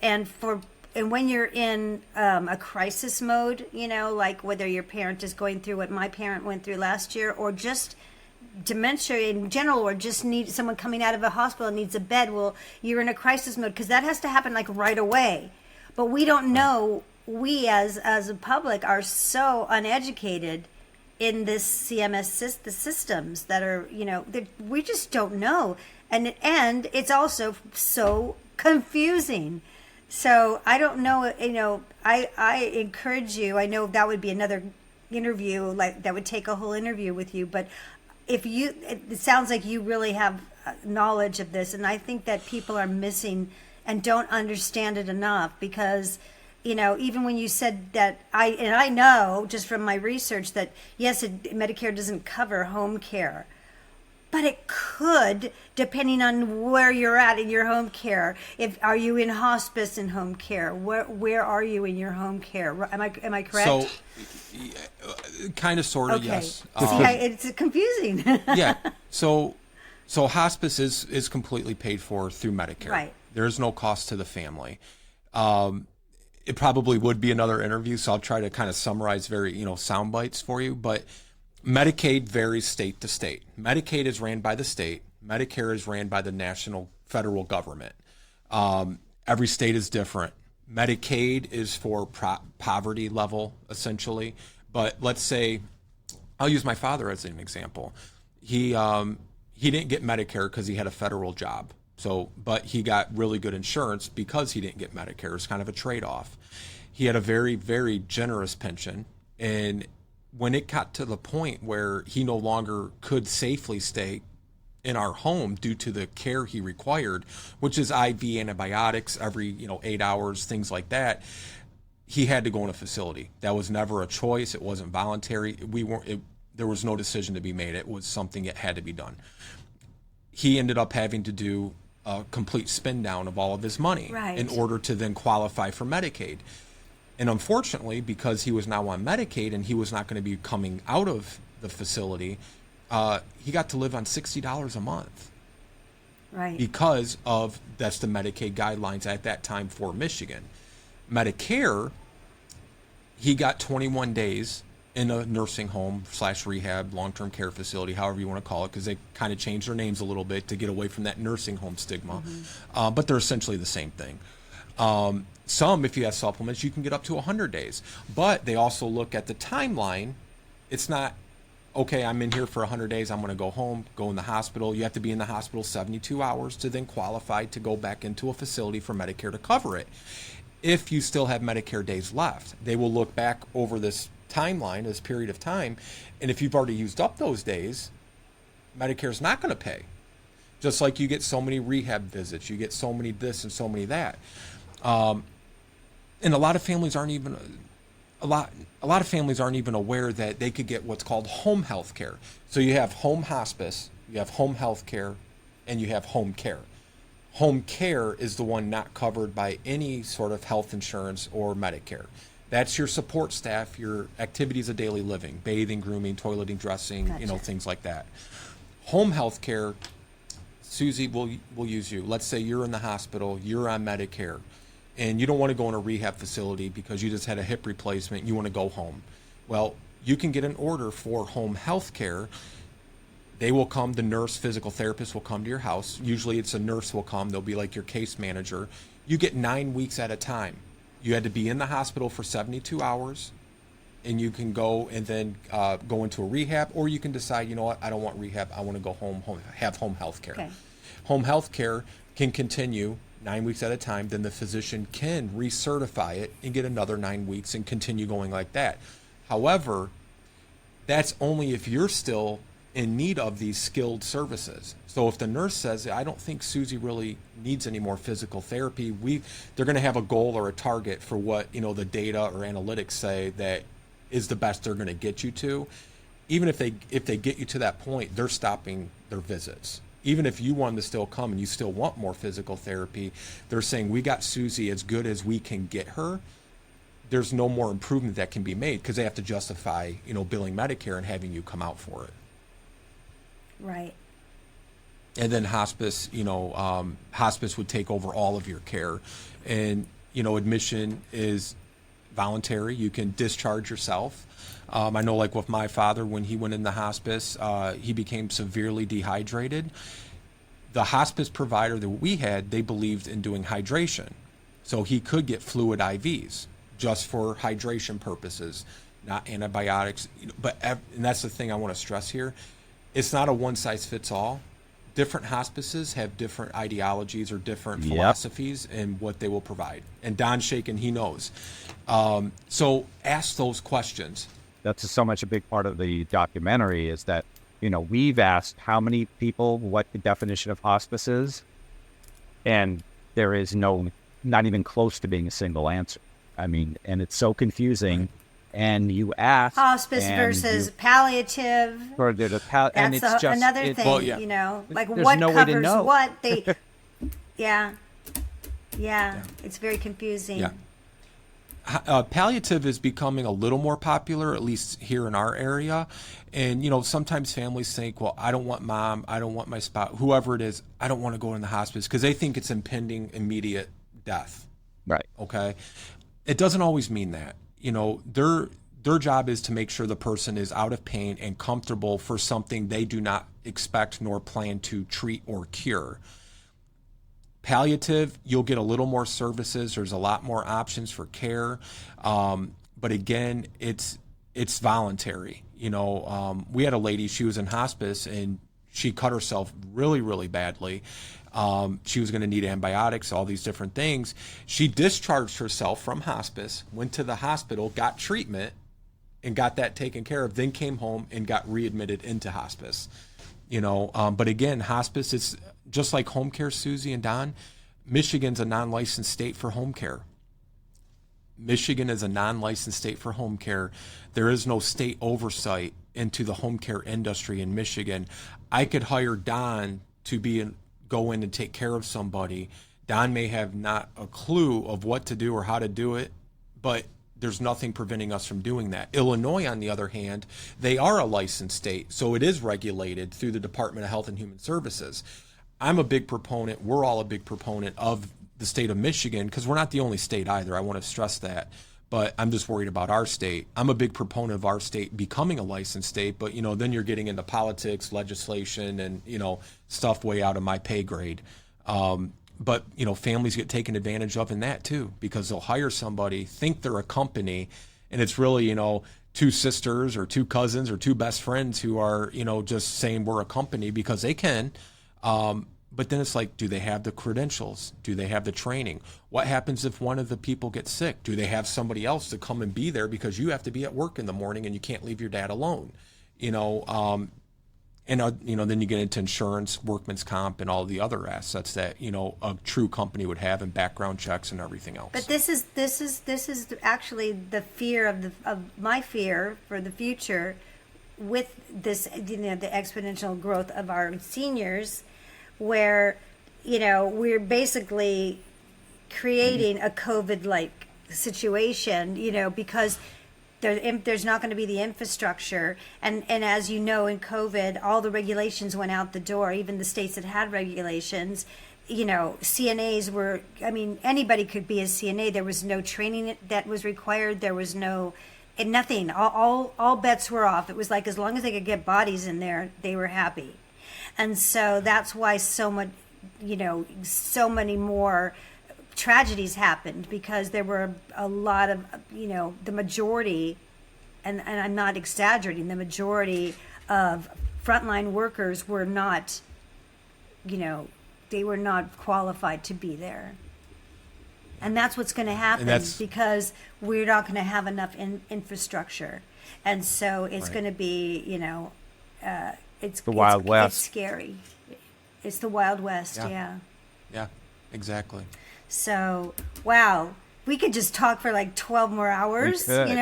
when you're in a crisis mode, you know, like whether your parent is going through what my parent went through last year, or just dementia in general, or just need someone coming out of a hospital and needs a bed. Well, you're in a crisis mode because that has to happen like right away. But we don't know. We as a public are so uneducated in this CMS the systems that are, you know, we just don't know, and it's also so confusing. So I don't know, you know, I encourage you. I know that would be another interview, like that would take a whole interview with you, but it sounds like you really have knowledge of this, and I think that people are missing and don't understand it enough because, you know, even when you said that, I know just from my research that yes, Medicare doesn't cover home care, but it could, depending on where you're at in your home care. Are you in hospice in home care? Where are you in your home care? Am I correct? So, kind of, sort of, okay. yes. See, it's confusing. Yeah. So hospice is completely paid for through Medicare. Right. There is no cost to the family. It probably would be another interview, so I'll try to kind of summarize very, you know, sound bites for you. But Medicaid varies state to state. Medicaid is ran by the state. Medicare is ran by the national federal government. Every state is different. Medicaid is for poverty level, essentially. But let's say, I'll use my father as an example. He didn't get Medicare because he had a federal job. But he got really good insurance because he didn't get Medicare. It's kind of a trade-off. He had a very, very generous pension. And when it got to the point where he no longer could safely stay in our home due to the care he required, which is IV antibiotics every 8 hours, things like that, he had to go in a facility. That was never a choice. It wasn't voluntary. There was no decision to be made. It was something that had to be done. He ended up having to do a complete spin down of all of his money in order to then qualify for Medicaid. And unfortunately, because he was now on Medicaid and he was not going to be coming out of the facility, he got to live on $60 a month. Right. Because that's the Medicaid guidelines at that time for Michigan. Medicare, he got 21 days in a nursing home / rehab, long-term care facility, however you want to call it, because they kind of changed their names a little bit to get away from that nursing home stigma. But they're essentially the same thing. Some, if you have supplements, you can get up to 100 days. But they also look at the timeline. It's not, okay, I'm in here for 100 days, I'm going to go home, go in the hospital. You have to be in the hospital 72 hours to then qualify to go back into a facility for Medicare to cover it. If you still have Medicare days left, they will look back over this timeline, this period of time, and if you've already used up those days, Medicare's not going to pay. Just like you get so many rehab visits, you get so many this and so many that. And a lot of families aren't even aware that they could get what's called home health care. So you have home hospice, you have home health care, and you have home care. Home care is the one not covered by any sort of health insurance or Medicare. That's your support staff, your activities of daily living, bathing, grooming, toileting, dressing, things like that. Home health care, Susie, we'll use you. Let's say you're in the hospital, you're on Medicare, and you don't want to go in a rehab facility because you just had a hip replacement, you want to go home. Well, you can get an order for home health care. They will come, the nurse, physical therapist will come to your house. Usually it's a nurse will come, they'll be like your case manager. You get 9 weeks at a time. You had to be in the hospital for 72 hours, and you can go and then go into a rehab, or you can decide, you know what, I don't want rehab, I want to go home, have home health care. Okay. Home health care can continue 9 weeks at a time, then the physician can recertify it and get another 9 weeks and continue going like that. However, that's only if you're still in need of these skilled services. So if the nurse says, I don't think Susie really needs any more physical therapy, they're going to have a goal or a target for what the data or analytics say that is the best they're going to get you to. Even if they get you to that point, they're stopping their visits. Even if you want to still come and you still want more physical therapy, they're saying, we got Susie as good as we can get her. There's no more improvement that can be made because they have to justify, billing Medicare and having you come out for it. Right. And then hospice, hospice would take over all of your care. And, admission is voluntary. You can discharge yourself. I know, like with my father, when he went in the hospice, he became severely dehydrated. The hospice provider that we had, they believed in doing hydration. So he could get fluid IVs just for hydration purposes, not antibiotics. And that's the thing I want to stress here. It's not a one-size-fits-all. Different hospices have different ideologies or different philosophies in what they will provide. And Don's shaking, he knows. So ask those questions. That's so much a big part of the documentary is that, we've asked how many people what the definition of hospice is, and there is not even close to being a single answer. I mean, and it's so confusing. Right. And you ask hospice versus palliative. And it's just another thing, like what no covers what. Yeah, it's very confusing. Yeah. Palliative is becoming a little more popular, at least here in our area. And, sometimes families think, well, I don't want mom, I don't want my spouse, whoever it is, I don't want to go in the hospice because they think it's impending immediate death. Right. Okay. It doesn't always mean that. They're their job is to make sure the person is out of pain and comfortable for something they do not expect nor plan to treat or cure. Palliative, you'll get a little more services. There's a lot more options for care. But again, it's voluntary. We had a lady, she was in hospice and she cut herself really, really badly. She was going to need antibiotics, all these different things. She discharged herself from hospice, went to the hospital, got treatment, and got that taken care of, then came home and got readmitted into hospice. But again, hospice, it's just like home care, Susie and Don. Michigan's a non-licensed state for home care. Michigan is a non-licensed state for home care. There is no state oversight into the home care industry in Michigan. I could hire Don to go in and take care of somebody. Don may have not a clue of what to do or how to do it, but there's nothing preventing us from doing that. Illinois, on the other hand, they are a licensed state, so it is regulated through the Department of Health and Human Services. I'm a big proponent, we're all a big proponent of the state of Michigan, because we're not the only state either, I want to stress that, but I'm just worried about our state. I'm a big proponent of our state becoming a licensed state, but then you're getting into politics, legislation, and stuff way out of my pay grade. But families get taken advantage of in that too, because they'll hire somebody, think they're a company, and it's really two sisters or two cousins or two best friends who are just saying we're a company because they can. But then it's like, do they have the credentials? Do they have the training? What happens if one of the people gets sick? Do they have somebody else to come and be there because you have to be at work in the morning and you can't leave your dad alone? Then you get into insurance, workman's comp, and all the other assets that a true company would have, and background checks and everything else. But this is actually the fear of my fear for the future with this, the exponential growth of our seniors, where we're basically creating a COVID-like situation, because there's not going to be the infrastructure, and as in COVID, all the regulations went out the door. Even the states that had regulations, CNAs were, anybody could be a CNA. There was no training that was required. There was nothing. All bets were off. It was like, as long as they could get bodies in there, they were happy. And so that's why so many more tragedies happened, because there were a lot of, the majority, and I'm not exaggerating, the majority of frontline workers were not, they were not qualified to be there. And that's what's going to happen, because we're not going to have enough infrastructure. And so it's going to be, it's the Wild West. It's scary. It's the Wild West, yeah. Yeah, exactly. So, wow, we could just talk for like 12 more hours. We could.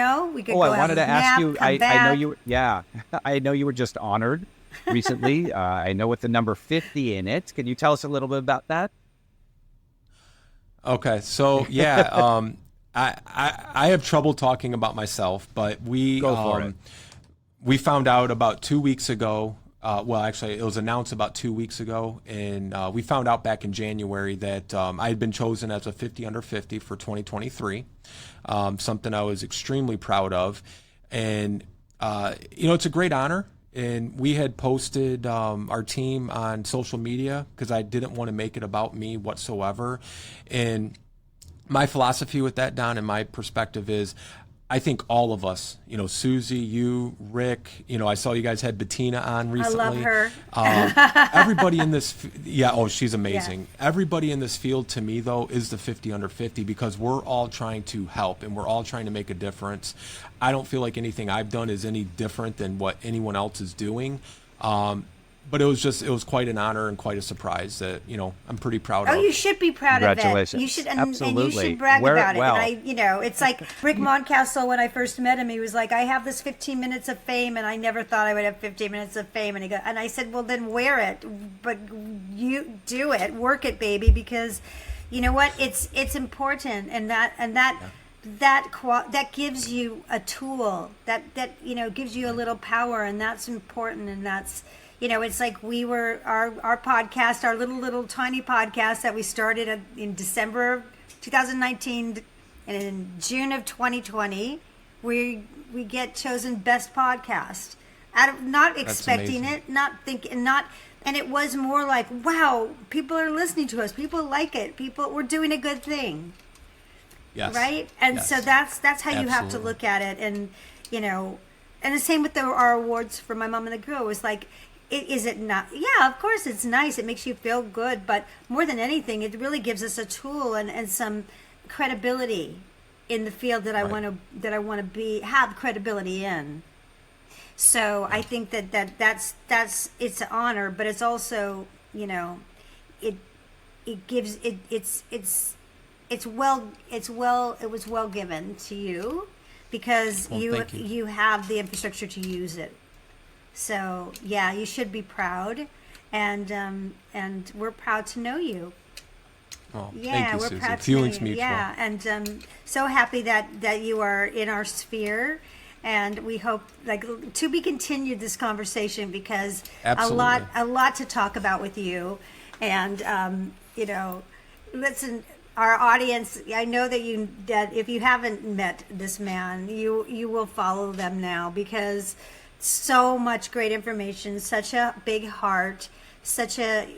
I wanted to ask you. I know you. Yeah, I know you were just honored recently. I know with the number 50 in it. Can you tell us a little bit about that? Okay, so I have trouble talking about myself, but we found out about 2 weeks ago. Actually, it was announced about 2 weeks ago, and we found out back in January that I had been chosen as a 50 under 50 for 2023, something I was extremely proud of. And, it's a great honor. And we had posted our team on social media because I didn't want to make it about me whatsoever. And my philosophy with that, Don, and my perspective is, I think all of us, Susie, you, Rick, I saw you guys had Bettina on recently. I love her. Everybody in this, she's amazing. Yeah. Everybody in this field, to me, though, is the 50 under 50, because we're all trying to help and we're all trying to make a difference. I don't feel like anything I've done is any different than what anyone else is doing. But it was quite an honor and quite a surprise that, I'm pretty proud of. Oh, you should be proud of it. Congratulations. You should, Absolutely. And you should brag about it. And it's like Rick Moncastle, when I first met him, he was like, I have this 15 minutes of fame, and I never thought I would have 15 minutes of fame. And I said, well, then wear it, but you do it, work it, baby, because you know what? It's important, and that gives you a tool that gives you a little power, and that's important, and that's. It's like we were our podcast, our little tiny podcast that we started in December of 2019, and in June of 2020, we we get chosen best podcast out of not expecting amazing. it, not thinking, not, and it was more like, wow, people are listening to us, people like it, we're doing a good thing. Yes. Right? And Yes. so that's how you have to Absolutely. look at it. And, you know, and the same with our awards for My Mom and the Girl. It was like, is it not? Yeah, of course it's nice. It makes you feel good. But more than anything, it really gives us a tool and some credibility in the field that I want to have credibility in. So I think that's it's an honor, but it's also, you know, it gives it was well given to you because Well, thank you. you have the infrastructure to use it. So yeah, you should be proud, and we're proud to know you. Oh, Yeah, thank you, we're Susie. proud to Feelings know you. mutual. Yeah, and so happy that you are in our sphere, and we hope to be continued this conversation because Absolutely. a lot to talk about with you, and you know, listen. Our audience, I know that if you haven't met this man, you will follow them now because so much great information, such a big heart, such a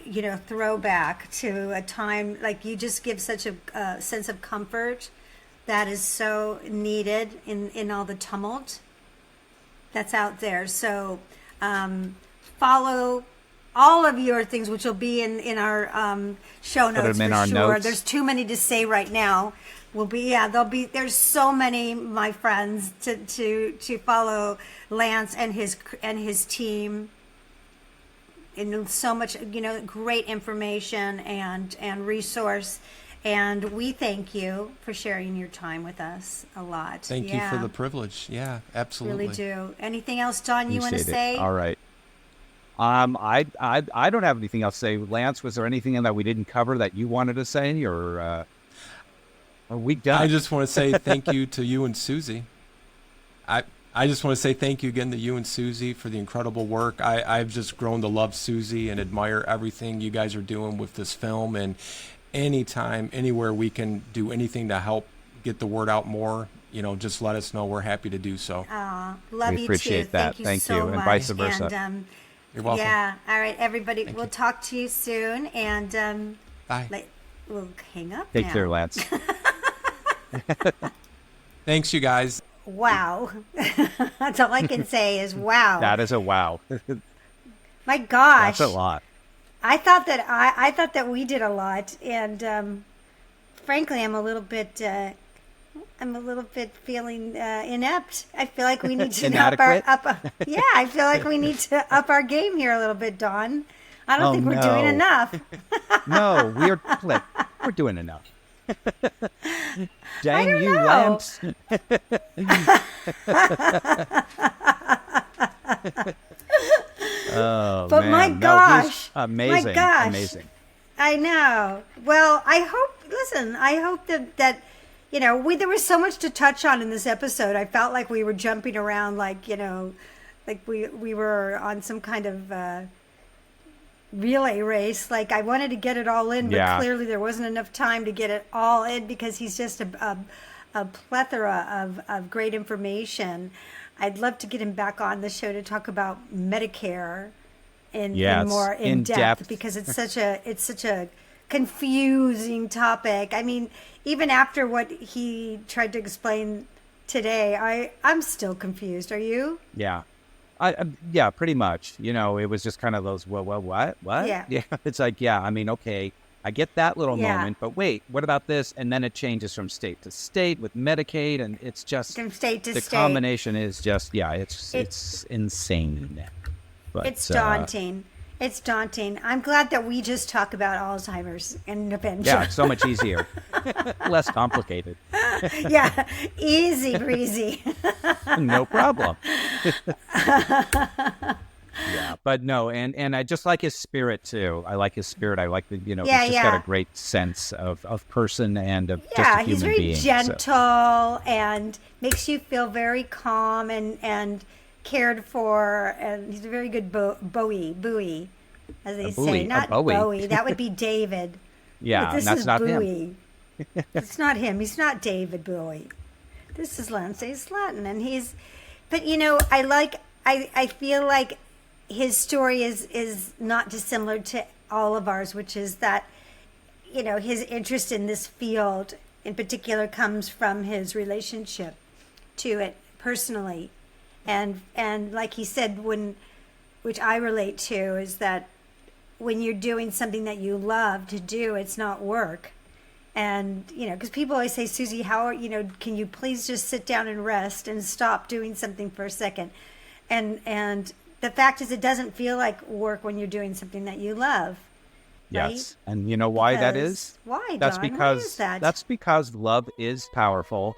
throwback to a time, like you just give such a sense of comfort that is so needed in all the tumult that's out there. So follow all of your things, which will be in our show notes them in for our sure. notes. There's too many to say right now. There's so many, my friends, to follow Lance and his team, and so much great information and resource. And we thank you for sharing your time with us a lot. Thank you for the privilege. Yeah, absolutely. Really do. Anything else, Dawn, you want to Appreciate it. say? All right. I don't have anything else to say. Lance, was there anything that we didn't cover that you wanted to say, or are we done? I just want to say thank you to you and Susie. I just want to say thank you again to you and Susie for the incredible work. I've just grown to love Susie and admire everything you guys are doing with this film. And anytime, anywhere we can do anything to help get the word out more, just let us know. We're happy to do so. Love We you appreciate too. that. Thank you Thank so you, much. and vice versa. And, You're welcome. yeah. All right, everybody. Thank We'll you. talk to you soon. And Bye. we'll hang up Take now. care, Lance. Thanks, you guys. Wow. That's all I can say is wow. That is a wow. My gosh. That's a lot. I thought that we did a lot, and frankly, I'm a little bit feeling inept. I feel like we need to Inadequate? yeah, I feel like we need to up our game here a little bit, Dawn. I don't Oh, think we're no. doing enough. No, we're doing enough. Dang don't you, know. Lance. Oh, But man. my No, he's gosh, amazing. my gosh. Amazing. I know. Well, I hope that there was so much to touch on in this episode. I felt like we were jumping around like we were on some kind of relay race. Like I wanted to get it all in, but Yeah. clearly there wasn't enough time to get it all in because he's just a plethora of great information. I'd love to get him back on the show to talk about Medicare in more in depth because it's such a confusing topic. I mean, even after what he tried to explain today, I'm still confused. Are you? Yeah. Yeah, pretty much. It was just kind of those, well, what? Yeah. Yeah. It's like, yeah, I mean, okay, I get that little Yeah. moment, but wait, what about this? And then it changes from state to state with Medicaid, and it's just From state to the state. combination is just, yeah, it's insane. But It's daunting. It's daunting. I'm glad that we just talk about Alzheimer's and dementia. yeah, it's so much easier, less complicated. Yeah, easy breezy. No problem. Yeah, but no, and I just like his spirit too. I like his spirit. I like he's just got a great sense of person and of just a Yeah, human he's very being. so. gentle and makes you feel very calm and cared for. And he's a very good buoy, as they say. buoy, a Not Bowie. Bowie. That would be David. Yeah, But this and that's is not him. Bowie. It's not him. He's not David Bowie. This is Lindsay Slatton, and But I feel like his story is not dissimilar to all of ours, which is that, his interest in this field in particular comes from his relationship to it personally. And like he said, which I relate to, is that when you're doing something that you love to do, it's not work. And, because people always say, Susie, can you please just sit down and rest and stop doing something for a second? And the fact is, it doesn't feel like work when you're doing something that you love. Right? Yes. And you know why that is? Why, That's Don? because Why is that? That's because love is powerful,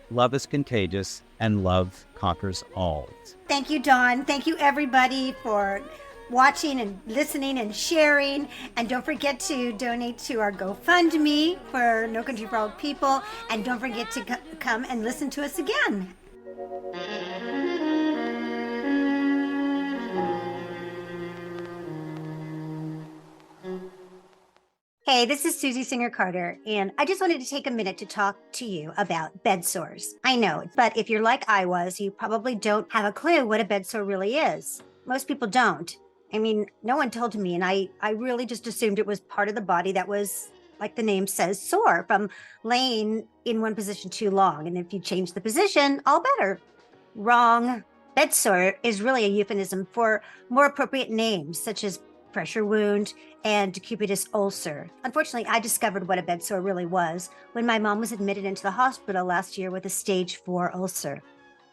love is contagious, and love conquers all. Thank you, Don. Thank you, everybody, for watching and listening and sharing. And don't forget to donate to our GoFundMe for No Country for Old People. And don't forget to come and listen to us again. Hey, this is Susie Singer-Carter, and I just wanted to take a minute to talk to you about bed sores. I know, but if you're like I was, you probably don't have a clue what a bed sore really is. Most people don't. I mean, no one told me, and I really just assumed it was part of the body that was, like the name says, sore from laying in one position too long. And if you change the position, all better. Wrong. Bed sore is really a euphemism for more appropriate names, such as pressure wound and decubitus ulcer. Unfortunately, I discovered what a bed sore really was when my mom was admitted into the hospital last year with a stage 4 ulcer.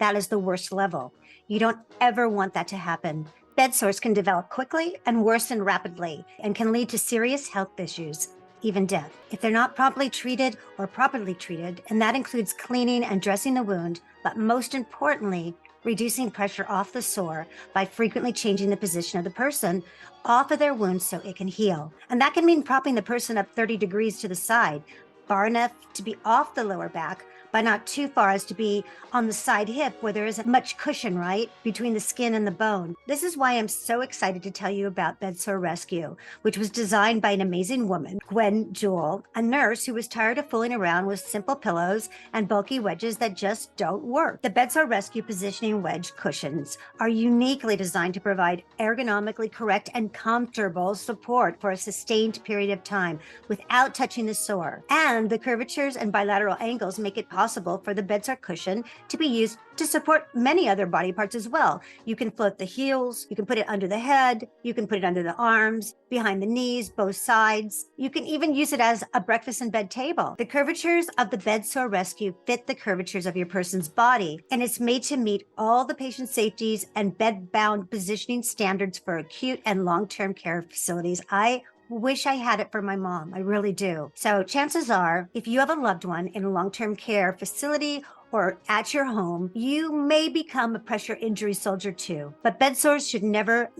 That is the worst level. You don't ever want that to happen. Bed sores can develop quickly and worsen rapidly and can lead to serious health issues, even death, if they're not properly treated, and that includes cleaning and dressing the wound, but most importantly, reducing pressure off the sore by frequently changing the position of the person off of their wound so it can heal. And that can mean propping the person up 30 degrees to the side, far enough to be off the lower back, but not too far as to be on the side hip where there isn't much cushion, right, between the skin and the bone. This is why I'm so excited to tell you about Bed Sore Rescue, which was designed by an amazing woman, Gwen Jewell, a nurse who was tired of fooling around with simple pillows and bulky wedges that just don't work. The Bed Sore Rescue positioning wedge cushions are uniquely designed to provide ergonomically correct and comfortable support for a sustained period of time without touching the sore. And the curvatures and bilateral angles make it possible for the bed sore cushion to be used to support many other body parts as well. You can float the heels, you can put it under the head, you can put it under the arms, behind the knees, both sides. You can even use it as a breakfast in bed table. The curvatures of the Bed Sore Rescue fit the curvatures of your person's body, and it's made to meet all the patient safeties and bed-bound positioning standards for acute and long-term care facilities. I wish I had it for my mom. I really do. So chances are, if you have a loved one in a long-term care facility or at your home, you may become a pressure injury soldier too. But bed sores should never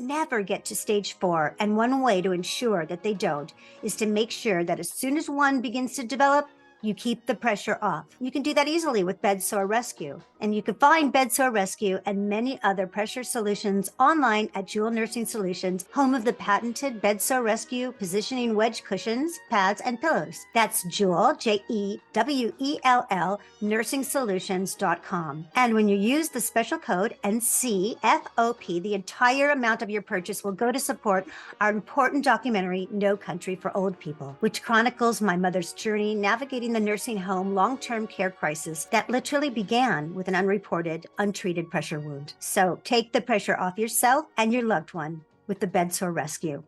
get to stage 4. And one way to ensure that they don't is to make sure that as soon as one begins to develop, you keep the pressure off. You can do that easily with Bed Sore Rescue. And you can find Bed Sore Rescue and many other pressure solutions online at Jewell Nursing Solutions, home of the patented Bed Sore Rescue positioning wedge cushions, pads, and pillows. That's Jewell, Jewell, NursingSolutions.com. And when you use the special code NCFOP, the entire amount of your purchase will go to support our important documentary, No Country for Old People, which chronicles my mother's journey navigating the nursing home long-term care crisis that literally began with an unreported, untreated pressure wound. So take the pressure off yourself and your loved one with the Bed Sore Rescue.